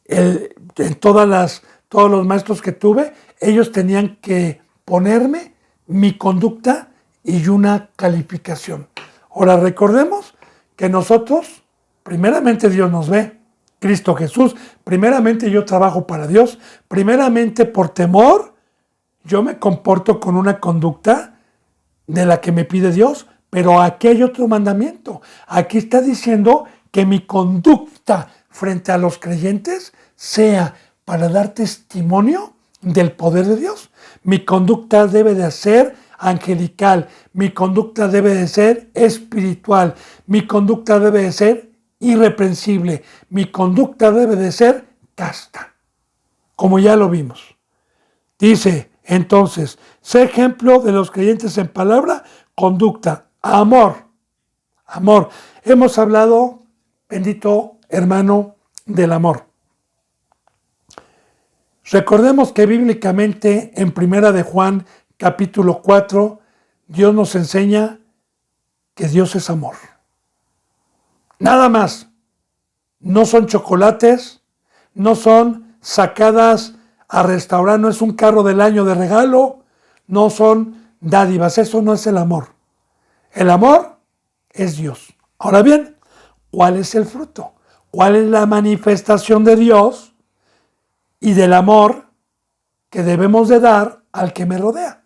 en todos los maestros que tuve, ellos tenían que ponerme mi conducta y una calificación. Ahora recordemos que nosotros, primeramente Dios nos ve, Cristo Jesús. Primeramente yo trabajo para Dios. Primeramente por temor, yo me comporto con una conducta de la que me pide Dios. Pero aquí hay otro mandamiento. Aquí está diciendo que mi conducta frente a los creyentes sea para dar testimonio del poder de Dios. Mi conducta debe de ser angelical, mi conducta debe de ser espiritual, mi conducta debe de ser irreprensible, mi conducta debe de ser casta, como ya lo vimos. Dice entonces, sé ejemplo de los creyentes en palabra, conducta, amor. Hemos hablado, bendito hermano, del amor. Recordemos que bíblicamente en Primera de Juan, capítulo 4, Dios nos enseña que Dios es amor. Nada más. No son chocolates, no son sacadas a restaurar, no es un carro del año de regalo, no son dádivas, eso no es el amor. El amor es Dios. Ahora bien, ¿cuál es el fruto? ¿Cuál es la manifestación de Dios y del amor que debemos de dar al que me rodea?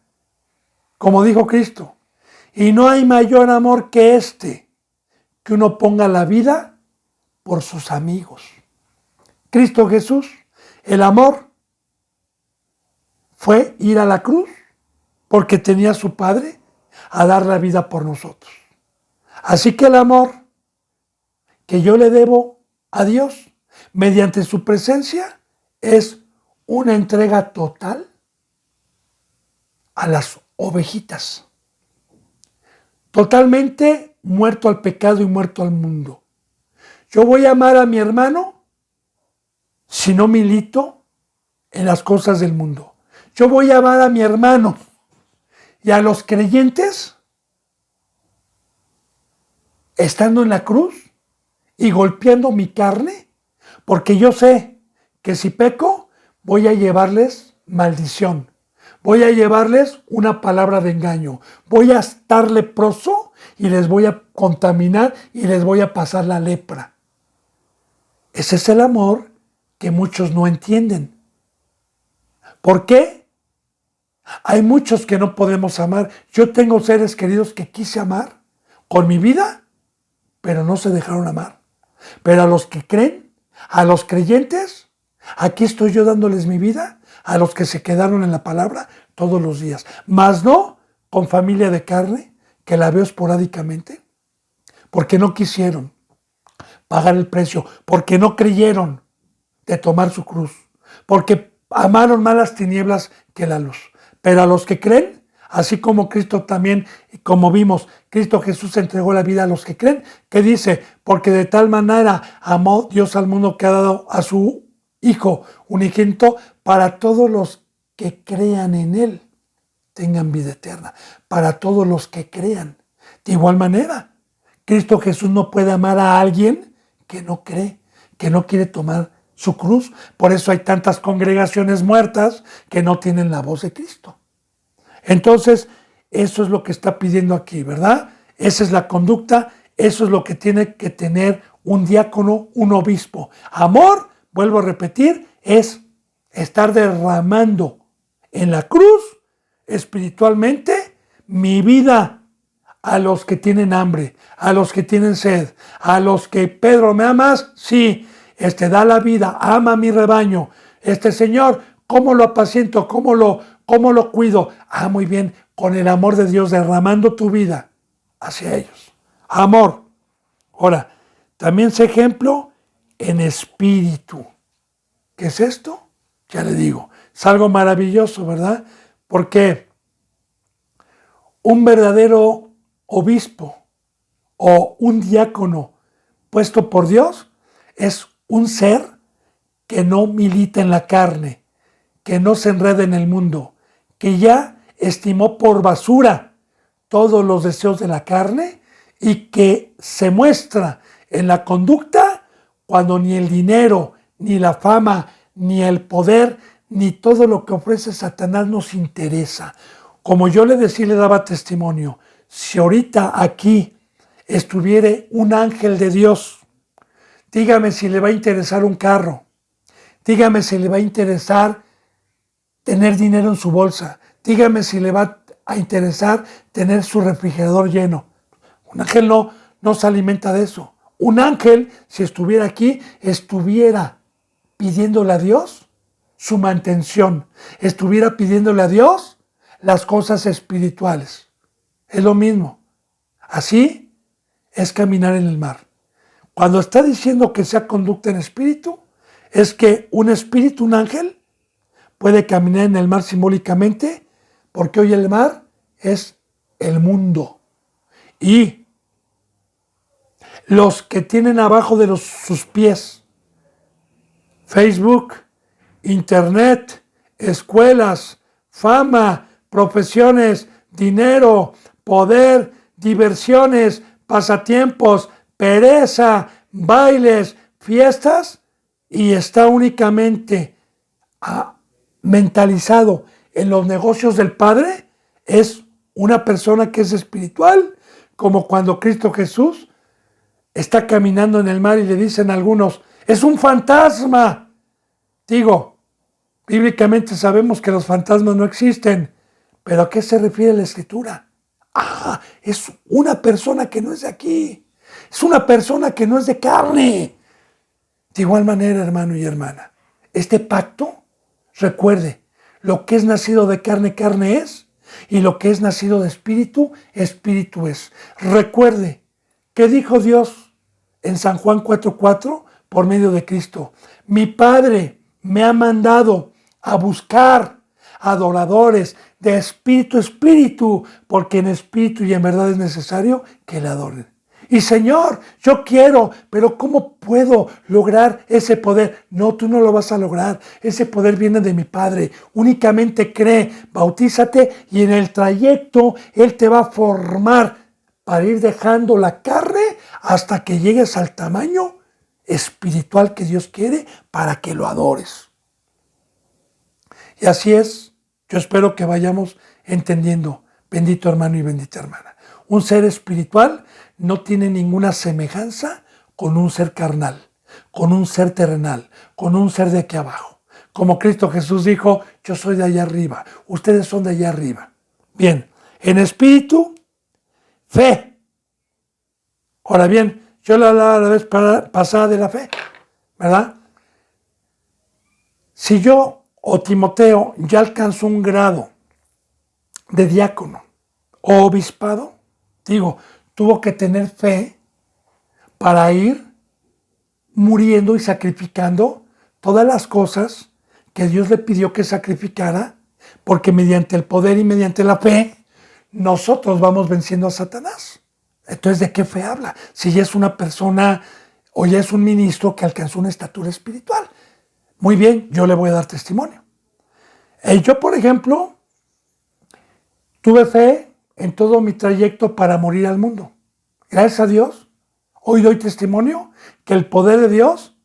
Como dijo Cristo, y no hay mayor amor que este, que uno ponga la vida por sus amigos. Cristo Jesús, el amor fue ir a la cruz porque tenía a su Padre a dar la vida por nosotros. Así que el amor que yo le debo a Dios mediante su presencia es una entrega total a las ovejitas. Totalmente muerto al pecado y muerto al mundo. Yo voy a amar a mi hermano si no milito en las cosas del mundo. Yo voy a amar a mi hermano y a los creyentes estando en la cruz y golpeando mi carne, porque yo sé que si peco voy a llevarles maldición, voy a llevarles una palabra de engaño, voy a estar leproso y les voy a contaminar y les voy a pasar la lepra. Ese es el amor que muchos no entienden. ¿Por qué? Hay muchos que no podemos amar. Yo tengo seres queridos que quise amar con mi vida, pero no se dejaron amar. Pero a los que creen, a los creyentes, aquí estoy yo dándoles mi vida, a los que se quedaron en la palabra todos los días. Mas no con familia de carne, que la veo esporádicamente, porque no quisieron pagar el precio, porque no creyeron de tomar su cruz, porque amaron más las tinieblas que la luz. Pero a los que creen, así como Cristo también, como vimos, Cristo Jesús entregó la vida a los que creen, que dice, porque de tal manera amó Dios al mundo que ha dado a su Hijo unigénito para todos los que crean en Él, tengan vida eterna, para todos los que crean. De igual manera, Cristo Jesús no puede amar a alguien que no cree, que no quiere tomar su cruz. Por eso hay tantas congregaciones muertas que no tienen la voz de Cristo. Entonces, eso es lo que está pidiendo aquí, ¿verdad? Esa es la conducta, eso es lo que tiene que tener un diácono, un obispo. Amor, vuelvo a repetir, es estar derramando en la cruz espiritualmente mi vida a los que tienen hambre, a los que tienen sed, a los que, Pedro, ¿me amas? Sí, da la vida, ama a mi rebaño. Señor, ¿cómo lo apaciento? ¿Cómo lo cuido? Muy bien, con el amor de Dios derramando tu vida hacia ellos. Amor. Ahora, también sé ejemplo en espíritu. ¿Qué es esto? Ya le digo, es algo maravilloso, ¿verdad? Porque un verdadero obispo o un diácono puesto por Dios es un ser que no milita en la carne, que no se enreda en el mundo, que ya estimó por basura todos los deseos de la carne y que se muestra en la conducta cuando ni el dinero, ni la fama, ni el poder, ni todo lo que ofrece Satanás nos interesa. Como yo le decía, le daba testimonio, si ahorita aquí estuviera un ángel de Dios Dígame si le va a interesar un carro. Dígame si le va a interesar tener dinero en su bolsa. Dígame si le va a interesar tener su refrigerador lleno. Un ángel no se alimenta de eso. Un ángel, si estuviera aquí, estuviera pidiéndole a Dios su mantención. Estuviera pidiéndole a Dios las cosas espirituales. Es lo mismo. Así es caminar en el mar. Cuando está diciendo que sea conducta en espíritu, es que un espíritu, un ángel, puede caminar en el mar simbólicamente, porque hoy el mar es el mundo. Y los que tienen abajo de sus pies Facebook, Internet, escuelas, fama, profesiones, dinero, poder, diversiones, pasatiempos, pereza, bailes, fiestas, y está únicamente mentalizado en los negocios del Padre, es una persona que es espiritual, como cuando Cristo Jesús está caminando en el mar y le dicen a algunos, es un fantasma. Digo, bíblicamente sabemos que los fantasmas no existen, pero ¿a qué se refiere la Escritura? Es una persona que no es de aquí, es una persona que no es de carne. De igual manera, hermano y hermana, este pacto, recuerde, lo que es nacido de carne, carne es, y lo que es nacido de espíritu, espíritu es. Recuerde, ¿qué dijo Dios en San Juan 4:4 por medio de Cristo? Mi Padre me ha mandado a buscar adoradores de espíritu a espíritu, porque en espíritu y en verdad es necesario que le adoren. Y Señor, yo quiero, pero ¿cómo puedo lograr ese poder? No, tú no lo vas a lograr. Ese poder viene de mi Padre. Únicamente cree, bautízate y en el trayecto Él te va a formar para ir dejando la carne hasta que llegues al tamaño espiritual que Dios quiere para que lo adores. Y así es, yo espero que vayamos entendiendo, bendito hermano y bendita hermana. Un ser espiritual no tiene ninguna semejanza con un ser carnal, con un ser terrenal, con un ser de aquí abajo. Como Cristo Jesús dijo, yo soy de allá arriba, ustedes son de allá arriba. Bien, en espíritu, fe. Ahora bien, yo le hablaba la vez pasada de la fe, ¿verdad? Si yo o Timoteo ya alcanzó un grado de diácono o obispado, digo, tuvo que tener fe para ir muriendo y sacrificando todas las cosas que Dios le pidió que sacrificara, porque mediante el poder y mediante la fe, nosotros vamos venciendo a Satanás. Entonces, ¿de qué fe habla? Si ya es una persona o ya es un ministro que alcanzó una estatura espiritual. Muy bien, yo le voy a dar testimonio. Yo, por ejemplo, tuve fe en todo mi trayecto para morir al mundo. Gracias a Dios, hoy doy testimonio que el poder de Dios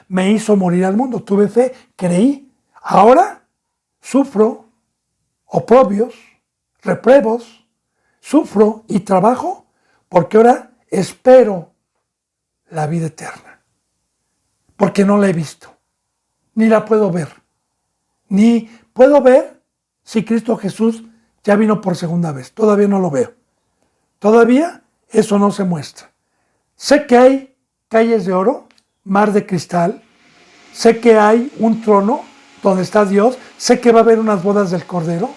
me hizo morir al mundo. Tuve fe, creí. Ahora sufro oprobios, repruebos, sufro y trabajo porque ahora espero la vida eterna. Porque no la he visto, ni la puedo ver. Ni puedo ver si Cristo Jesús ya vino por segunda vez. Todavía no lo veo. Todavía eso no se muestra. Sé que hay calles de oro, mar de cristal. Sé que hay un trono donde está Dios. Sé que va a haber unas bodas del Cordero.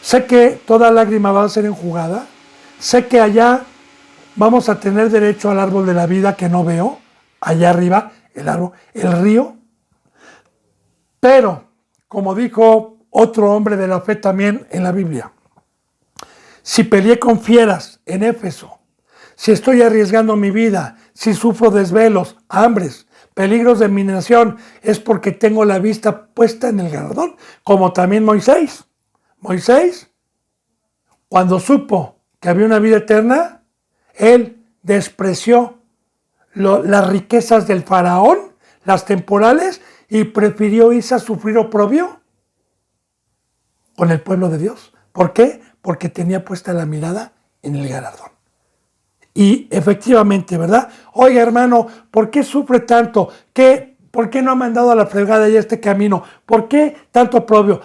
Sé que toda lágrima va a ser enjugada. Sé que allá vamos a tener derecho al árbol de la vida que no veo. Allá arriba, el árbol, el río. Pero, como dijo otro hombre de la fe también en la Biblia, si peleé con fieras en Éfeso, si estoy arriesgando mi vida, si sufro desvelos, hambres, peligros de mi nación, es porque tengo la vista puesta en el galardón, como también Moisés. Moisés, cuando supo que había una vida eterna, él despreció las riquezas del faraón, las temporales, y prefirió irse a sufrir oprobio con el pueblo de Dios. ¿Por qué? Porque tenía puesta la mirada en el galardón. Y efectivamente, ¿verdad? Oiga, hermano, ¿por qué sufre tanto? ¿Por qué no ha mandado a la fregada ya este camino? ¿Por qué tanto oprobio?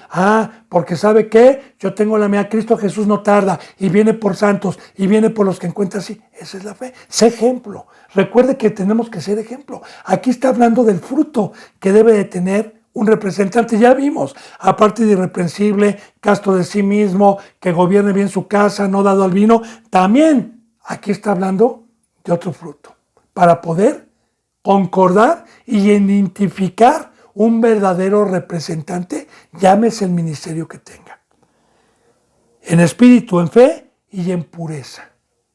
Porque ¿sabe qué? Yo tengo la mía, Cristo Jesús no tarda y viene por santos y viene por los que encuentra así. Esa es la fe. Sé ejemplo. Recuerde que tenemos que ser ejemplo. Aquí está hablando del fruto que debe de tener un representante. Ya vimos, aparte de irreprensible, casto de sí mismo, que gobierne bien su casa, no dado al vino. También aquí está hablando de otro fruto para poder concordar y identificar un verdadero representante, llámese el ministerio que tenga. En espíritu, en fe y en pureza.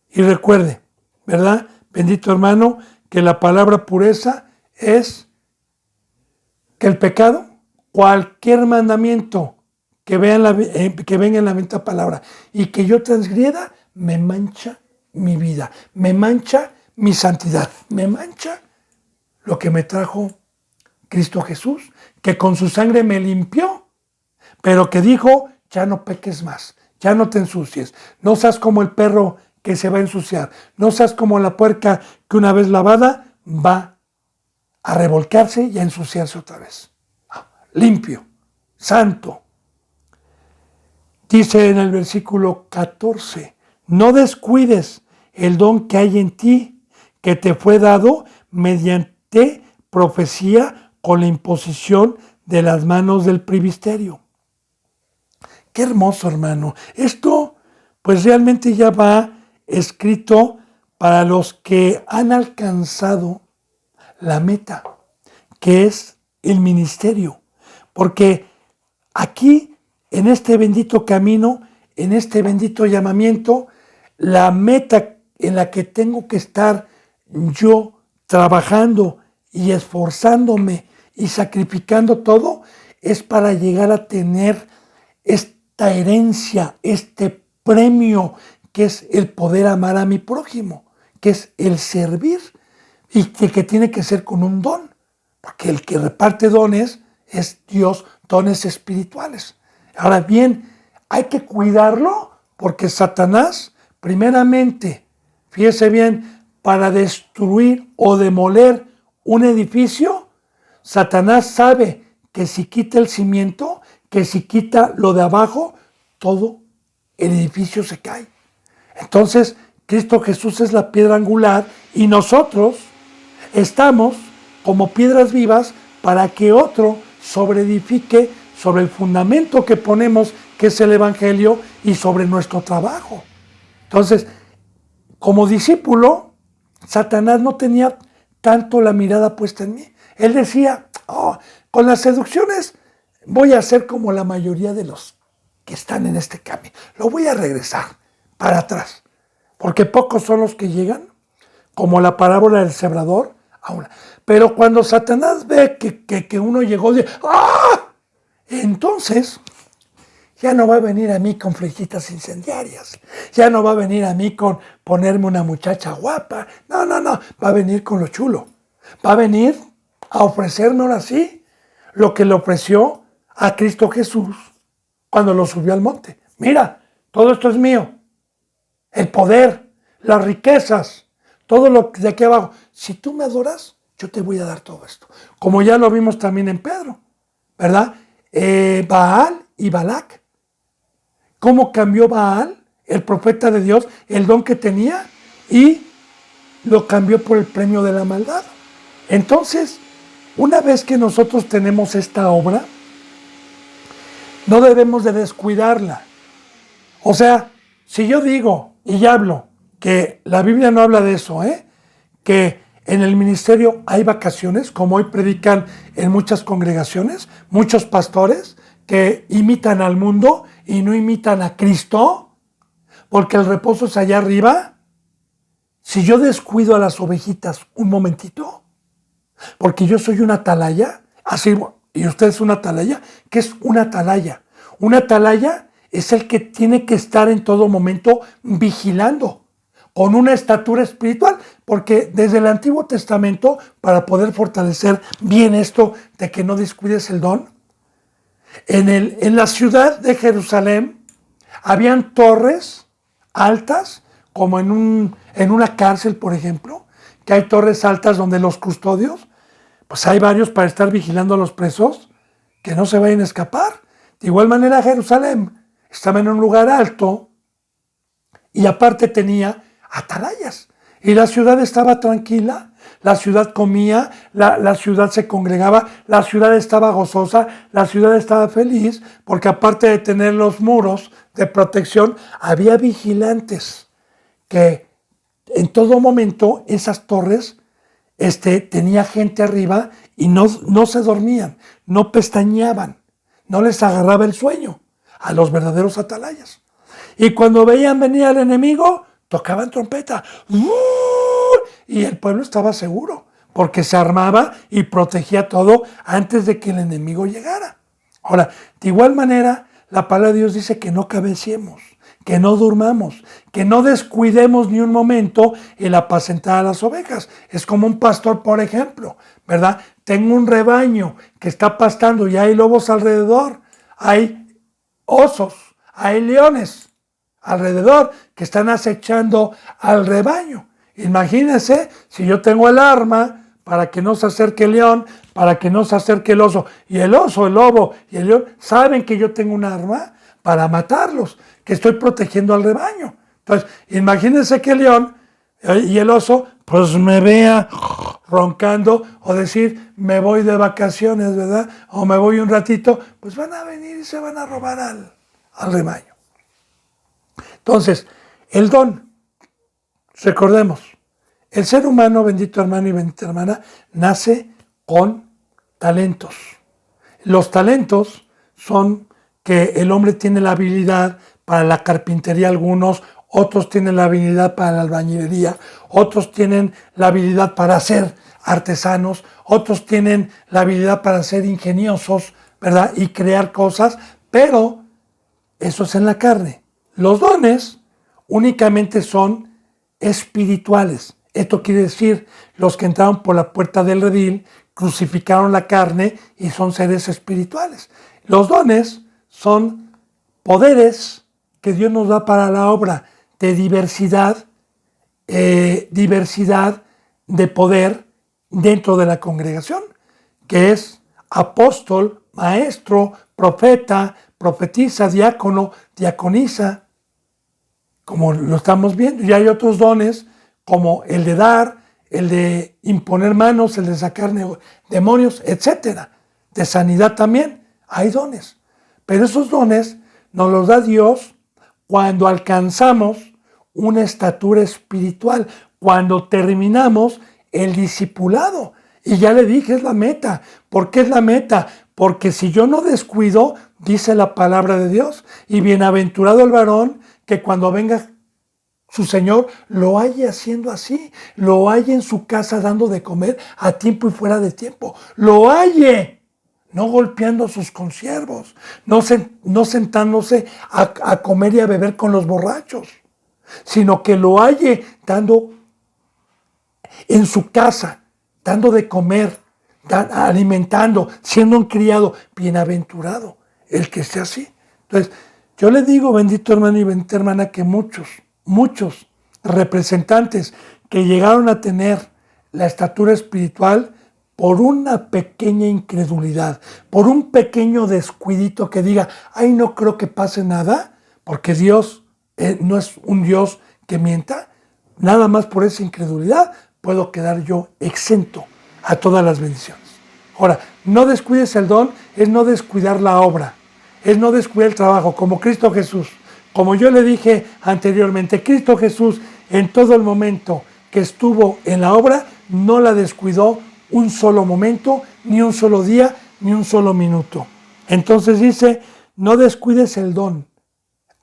Y recuerde, ¿verdad? Bendito hermano, que la palabra pureza es que el pecado, cualquier mandamiento que venga en la bendita palabra y que yo transgreda, me mancha mi vida, me mancha mi santidad, me mancha lo que me trajo Cristo Jesús, que con su sangre me limpió, pero que dijo, ya no peques más, ya no te ensucies, no seas como el perro que se va a ensuciar, no seas como la puerca que una vez lavada va a revolcarse y a ensuciarse otra vez. Limpio, santo. Dice en el versículo 14, no descuides el don que hay en ti, que te fue dado mediante profecía con la imposición de las manos del presbiterio. Qué hermoso, hermano. Esto pues realmente ya va escrito para los que han alcanzado la meta, que es el ministerio. Porque aquí, en este bendito camino, en este bendito llamamiento, la meta en la que tengo que estar yo trabajando y esforzándome y sacrificando todo, es para llegar a tener esta herencia, este premio, que es el poder amar a mi prójimo, que es el servir, y que tiene que ser con un don, porque el que reparte dones es Dios, dones espirituales. Ahora bien, hay que cuidarlo, porque Satanás, primeramente, fíjese bien, para destruir o demoler un edificio, Satanás sabe que si quita el cimiento, que si quita lo de abajo, todo el edificio se cae. Entonces, Cristo Jesús es la piedra angular y nosotros estamos como piedras vivas para que otro sobreedifique sobre el fundamento que ponemos, que es el Evangelio, y sobre nuestro trabajo. Entonces, como discípulo, Satanás no tenía tanto la mirada puesta en mí. Él decía, con las seducciones voy a ser como la mayoría de los que están en este camino. Lo voy a regresar para atrás, porque pocos son los que llegan, como la parábola del sembrador, a una. Pero cuando Satanás ve que uno llegó, dice, entonces ya no va a venir a mí con flechitas incendiarias, ya no va a venir a mí con ponerme una muchacha guapa, no, va a venir con lo chulo, va a venir a ofrecerme ahora sí lo que le ofreció a Cristo Jesús cuando lo subió al monte. Mira, todo esto es mío, el poder, las riquezas, todo lo de aquí abajo. Si tú me adoras, yo te voy a dar todo esto. Como ya lo vimos también en Pedro, ¿verdad? Baal y Balac. ¿Cómo cambió Baal, el profeta de Dios, el don que tenía, y lo cambió por el premio de la maldad? Entonces, una vez que nosotros tenemos esta obra, no debemos de descuidarla. O sea, si yo digo y hablo que la Biblia no habla de eso, que en el ministerio hay vacaciones, como hoy predican en muchas congregaciones, muchos pastores que imitan al mundo y no imitan a Cristo, porque el reposo es allá arriba. Si yo descuido a las ovejitas un momentito, porque yo soy una atalaya, así, y usted es una atalaya, ¿qué es una atalaya? Una atalaya es el que tiene que estar en todo momento vigilando, con una estatura espiritual, porque desde el Antiguo Testamento, para poder fortalecer bien esto de que no descuides el don, en la ciudad de Jerusalén habían torres altas como en una cárcel, por ejemplo, que hay torres altas donde los custodios, pues hay varios para estar vigilando a los presos que no se vayan a escapar. De igual manera, Jerusalén estaba en un lugar alto y aparte tenía atalayas. Y la ciudad estaba tranquila, la ciudad comía, la ciudad se congregaba, la ciudad estaba gozosa, la ciudad estaba feliz, porque aparte de tener los muros de protección, había vigilantes que en todo momento esas torres tenía gente arriba y no se dormían, no pestañeaban, no les agarraba el sueño a los verdaderos atalayas. Y cuando veían venir al enemigo, tocaban trompeta. Y el pueblo estaba seguro, porque se armaba y protegía todo antes de que el enemigo llegara. Ahora, de igual manera, la palabra de Dios dice que no cabeciemos, que no durmamos, que no descuidemos ni un momento el apacentar a las ovejas. Es como un pastor, por ejemplo, ¿verdad? Tengo un rebaño que está pastando y hay lobos alrededor, hay osos, hay leones alrededor que están acechando al rebaño. Imagínense si yo tengo el arma para que no se acerque el león, para que no se acerque el oso, y el oso, el lobo y el león saben que yo tengo un arma para matarlos, que estoy protegiendo al rebaño. Entonces, imagínense que el león y el oso pues me vea roncando o decir me voy de vacaciones, ¿verdad? O me voy un ratito, pues van a venir y se van a robar al rebaño. Entonces, el don, recordemos, el ser humano, bendito hermano y bendita hermana, nace con talentos. Los talentos son que el hombre tiene la habilidad para la carpintería algunos, otros tienen la habilidad para la albañilería, otros tienen la habilidad para ser artesanos, otros tienen la habilidad para ser ingeniosos, ¿verdad? Y crear cosas, pero eso es en la carne. Los dones únicamente son espirituales. Esto quiere decir, los que entraron por la puerta del redil crucificaron la carne y son seres espirituales. Los dones son poderes que Dios nos da para la obra de diversidad de poder dentro de la congregación, que es apóstol, maestro, profeta, profetiza, diácono, diaconisa, como lo estamos viendo. Y hay otros dones como el de dar, el de imponer manos, el de sacar demonios, etcétera. De sanidad también hay dones. Pero esos dones nos los da Dios cuando alcanzamos una estatura espiritual, cuando terminamos el discipulado. Y ya le dije, es la meta. ¿Por qué es la meta? Porque si yo no descuido, dice la palabra de Dios, y bienaventurado el varón que cuando venga su Señor lo halle haciendo así, lo halle en su casa dando de comer a tiempo y fuera de tiempo, lo halle, no golpeando a sus consiervos, no sentándose a comer y a beber con los borrachos, sino que lo halle dando en su casa, dando de comer, alimentando, siendo un criado, bienaventurado el que esté así. Entonces, yo le digo, bendito hermano y bendita hermana, que muchos representantes que llegaron a tener la estatura espiritual por una pequeña incredulidad, por un pequeño descuidito que diga, ay, no creo que pase nada, porque Dios no es un Dios que mienta, nada más por esa incredulidad puedo quedar yo exento a todas las bendiciones. Ahora, no descuides el don, es no descuidar la obra, es no descuidar el trabajo, como Cristo Jesús. Como yo le dije anteriormente, Cristo Jesús en todo el momento que estuvo en la obra, no la descuidó un solo momento, ni un solo día, ni un solo minuto. Entonces dice, no descuides el don.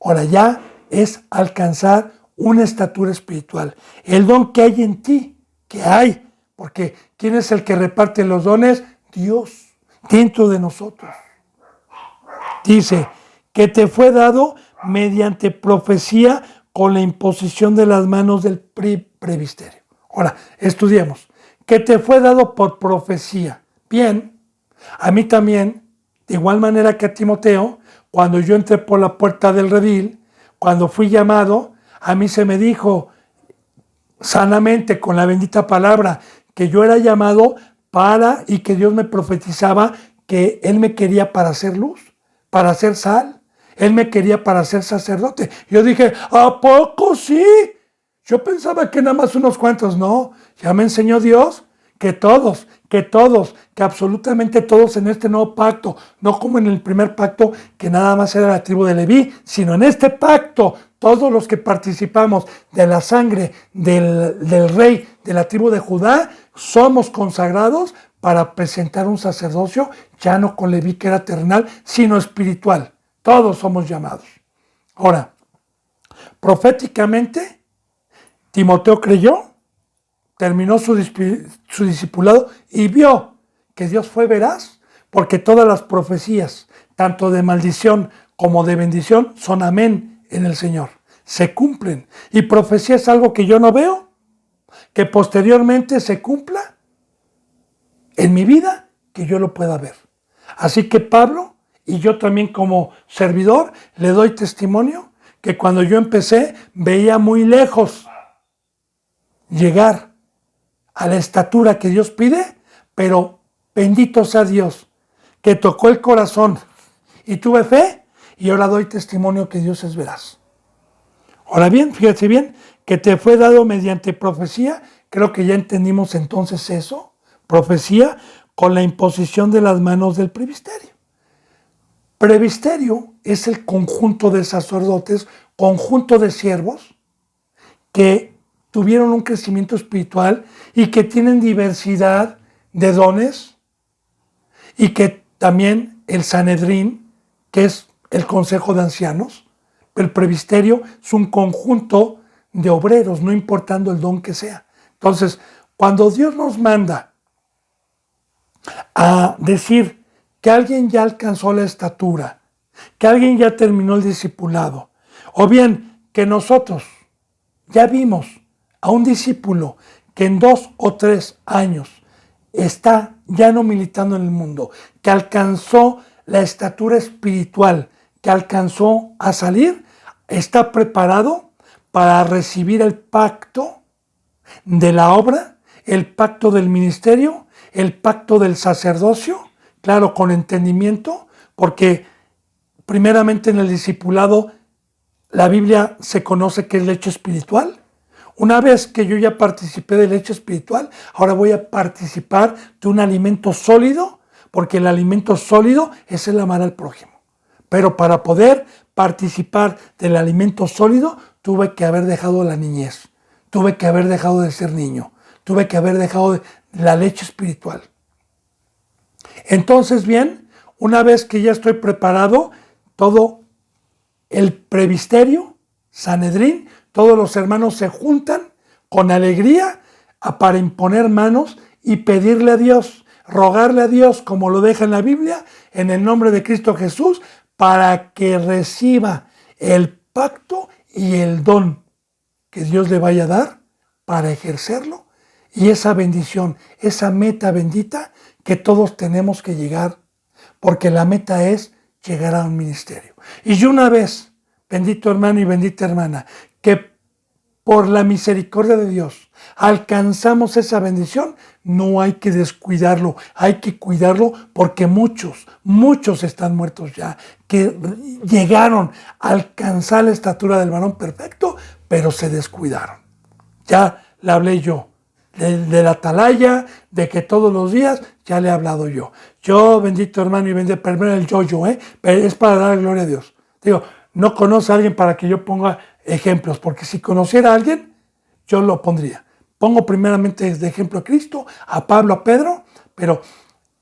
Ahora ya es alcanzar una estatura espiritual. El don que hay en ti, que hay, porque ¿quién es el que reparte los dones? Dios, dentro de nosotros. Dice, que te fue dado mediante profecía con la imposición de las manos del presbiterio. Ahora, estudiemos. Que te fue dado por profecía. Bien, a mí también, de igual manera que a Timoteo, cuando yo entré por la puerta del redil, cuando fui llamado, a mí se me dijo sanamente con la bendita palabra que yo era llamado para y que Dios me profetizaba que Él me quería para hacer luz, para hacer sal. Él me quería para ser sacerdote. Yo dije, ¿a poco sí? Yo pensaba que nada más unos cuantos. No, ya me enseñó Dios que todos, que absolutamente todos en este nuevo pacto, no como en el primer pacto que nada más era la tribu de Leví, sino en este pacto, todos los que participamos de la sangre del rey de la tribu de Judá, somos consagrados para presentar un sacerdocio, ya no con Leví que era terrenal, sino espiritual. Todos somos llamados. Ahora, proféticamente, Timoteo creyó, terminó su discipulado y vio que Dios fue veraz, porque todas las profecías, tanto de maldición como de bendición, son amén en el Señor. Se cumplen. Y profecía es algo que yo no veo, que posteriormente se cumpla en mi vida, que yo lo pueda ver. Así que Pablo, y yo también como servidor, le doy testimonio que cuando yo empecé veía muy lejos llegar a la estatura que Dios pide, pero bendito sea Dios, que tocó el corazón y tuve fe y ahora doy testimonio que Dios es veraz. Ahora bien, fíjate bien, que te fue dado mediante profecía, creo que ya entendimos entonces eso, profecía con la imposición de las manos del presbiterio. Presbiterio es el conjunto de sacerdotes, conjunto de siervos que tuvieron un crecimiento espiritual y que tienen diversidad de dones y que también el Sanedrín, que es el consejo de ancianos, el presbiterio es un conjunto de obreros, no importando el don que sea. Entonces, cuando Dios nos manda a decir que alguien ya alcanzó la estatura, que alguien ya terminó el discipulado, o bien que nosotros ya vimos a un discípulo que en 2 o 3 años está ya no militando en el mundo, que alcanzó la estatura espiritual, que alcanzó a salir, está preparado para recibir el pacto de la obra, el pacto del ministerio, el pacto del sacerdocio, claro, con entendimiento, porque primeramente en el discipulado la Biblia se conoce que es leche espiritual. Una vez que yo ya participé de leche espiritual, ahora voy a participar de un alimento sólido, porque el alimento sólido es el amar al prójimo. Pero para poder participar del alimento sólido, tuve que haber dejado la niñez, tuve que haber dejado de ser niño, tuve que haber dejado la leche espiritual. Entonces, bien, una vez que ya estoy preparado, todo el presbiterio, Sanedrín, todos los hermanos se juntan con alegría para imponer manos y pedirle a Dios, rogarle a Dios, como lo deja en la Biblia, en el nombre de Cristo Jesús, para que reciba el pacto y el don que Dios le vaya a dar para ejercerlo y esa bendición, esa meta bendita que todos tenemos que llegar, porque la meta es llegar a un ministerio. Y una vez, bendito hermano y bendita hermana, que por la misericordia de Dios alcanzamos esa bendición, no hay que descuidarlo, hay que cuidarlo porque muchos están muertos ya, que llegaron a alcanzar la estatura del varón perfecto, pero se descuidaron. Ya le hablé yo, de la atalaya, de que todos los días ya le he hablado yo. Yo, bendito hermano y bendito, primero el yo, es para dar gloria a Dios. Digo, no conoce a alguien para que yo ponga ejemplos, porque si conociera a alguien, yo lo pondría. Pongo primeramente de ejemplo a Cristo, a Pablo, a Pedro, pero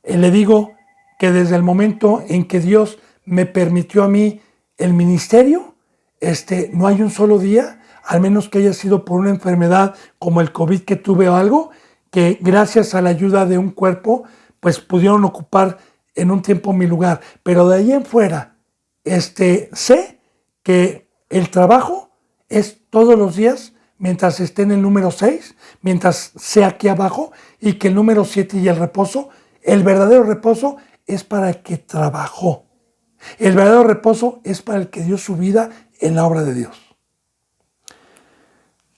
le digo que desde el momento en que Dios me permitió a mí el ministerio, no hay un solo día, al menos que haya sido por una enfermedad como el COVID que tuve o algo, que gracias a la ayuda de un cuerpo, pues pudieron ocupar en un tiempo mi lugar. Pero de ahí en fuera, sé que el trabajo es todos los días, mientras esté en el número 6, mientras sea aquí abajo, y que el número 7 y el reposo, el verdadero reposo es para el que trabajó. El verdadero reposo es para el que dio su vida en la obra de Dios.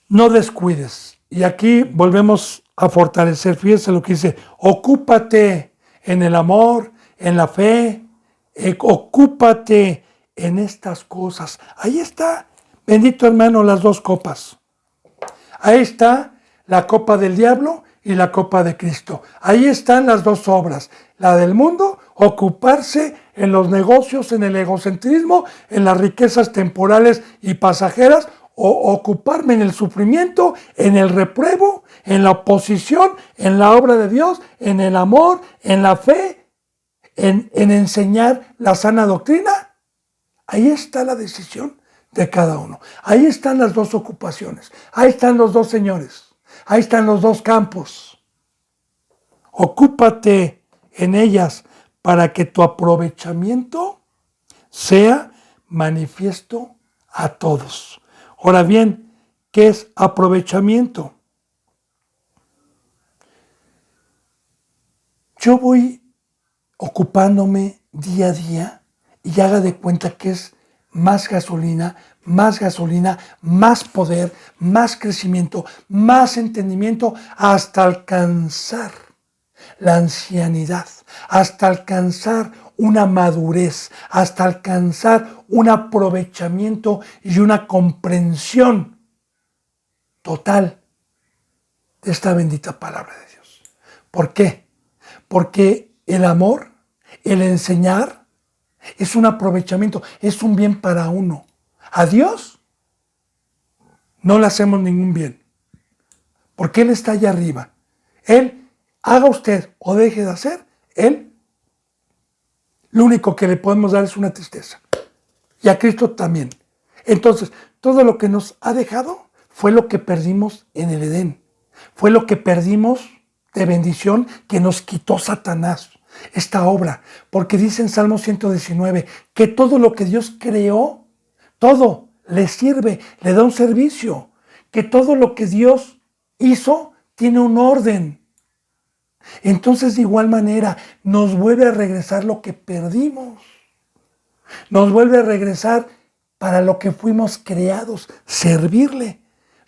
no descuides. Y aquí volvemos a fortalecer, fíjese lo que dice, ocúpate en el amor, en la fe, ocúpate en estas cosas. Ahí está, bendito hermano, las dos copas. Ahí está la copa del diablo y la copa de Cristo. Ahí están las dos obras. La del mundo, ocuparse en los negocios, en el egocentrismo, en las riquezas temporales y pasajeras, o ocuparme en el sufrimiento, en el repruebo, en la oposición, en la obra de Dios, en el amor, en la fe, en enseñar la sana doctrina. Ahí está la decisión de cada uno. Ahí están las dos ocupaciones. Ahí están los dos señores. Ahí están los dos campos. Ocúpate en ellas para que tu aprovechamiento sea manifiesto a todos. Ahora bien, ¿qué es aprovechamiento? Yo voy ocupándome día a día y haga de cuenta que es más gasolina, más poder, más crecimiento, más entendimiento, hasta alcanzar la ancianidad, hasta alcanzar una madurez, hasta alcanzar un aprovechamiento y una comprensión total de esta bendita palabra de Dios. ¿Por qué? Porque el amor, el enseñar, es un aprovechamiento, es un bien para uno. A Dios no le hacemos ningún bien, porque Él está allá arriba. Él, haga usted o deje de hacer, Él, lo único que le podemos dar es una tristeza. Y a Cristo también. Entonces, todo lo que nos ha dejado fue lo que perdimos en el Edén. Fue lo que perdimos de bendición que nos quitó Satanás. Esta obra, porque dice en Salmo 119 que todo lo que Dios creó, todo le sirve, le da un servicio, que todo lo que Dios hizo tiene un orden. Entonces, de igual manera, nos vuelve a regresar lo que perdimos. Nos vuelve a regresar para lo que fuimos creados, servirle.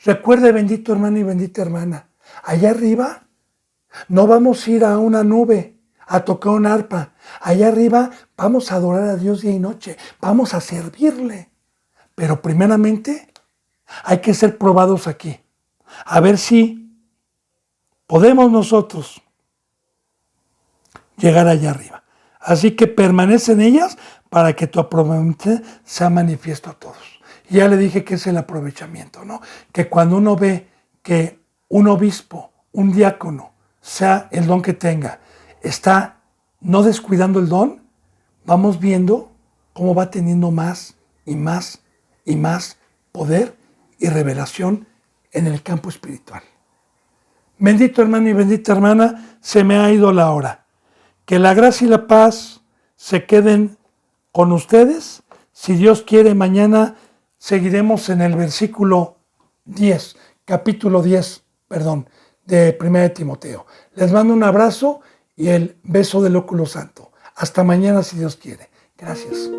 Recuerde, bendito hermano y bendita hermana, allá arriba no vamos a ir a una nube a tocar un arpa. Allá arriba vamos a adorar a Dios día y noche. Vamos a servirle. Pero primeramente hay que ser probados aquí. A ver si podemos nosotros llegar allá arriba. Así que permanece en ellas para que tu aprovechamiento sea manifiesto a todos. Y ya le dije que es el aprovechamiento, ¿no? Que cuando uno ve que un obispo, un diácono, sea el don que tenga, está no descuidando el don, vamos viendo cómo va teniendo más y más y más poder y revelación en el campo espiritual. Bendito hermano y bendita hermana, se me ha ido la hora. Que la gracia y la paz se queden con ustedes. Si Dios quiere, mañana seguiremos en el versículo 10, capítulo 10, de 1 Timoteo. Les mando un abrazo y el beso del óculo santo. Hasta mañana, si Dios quiere. Gracias.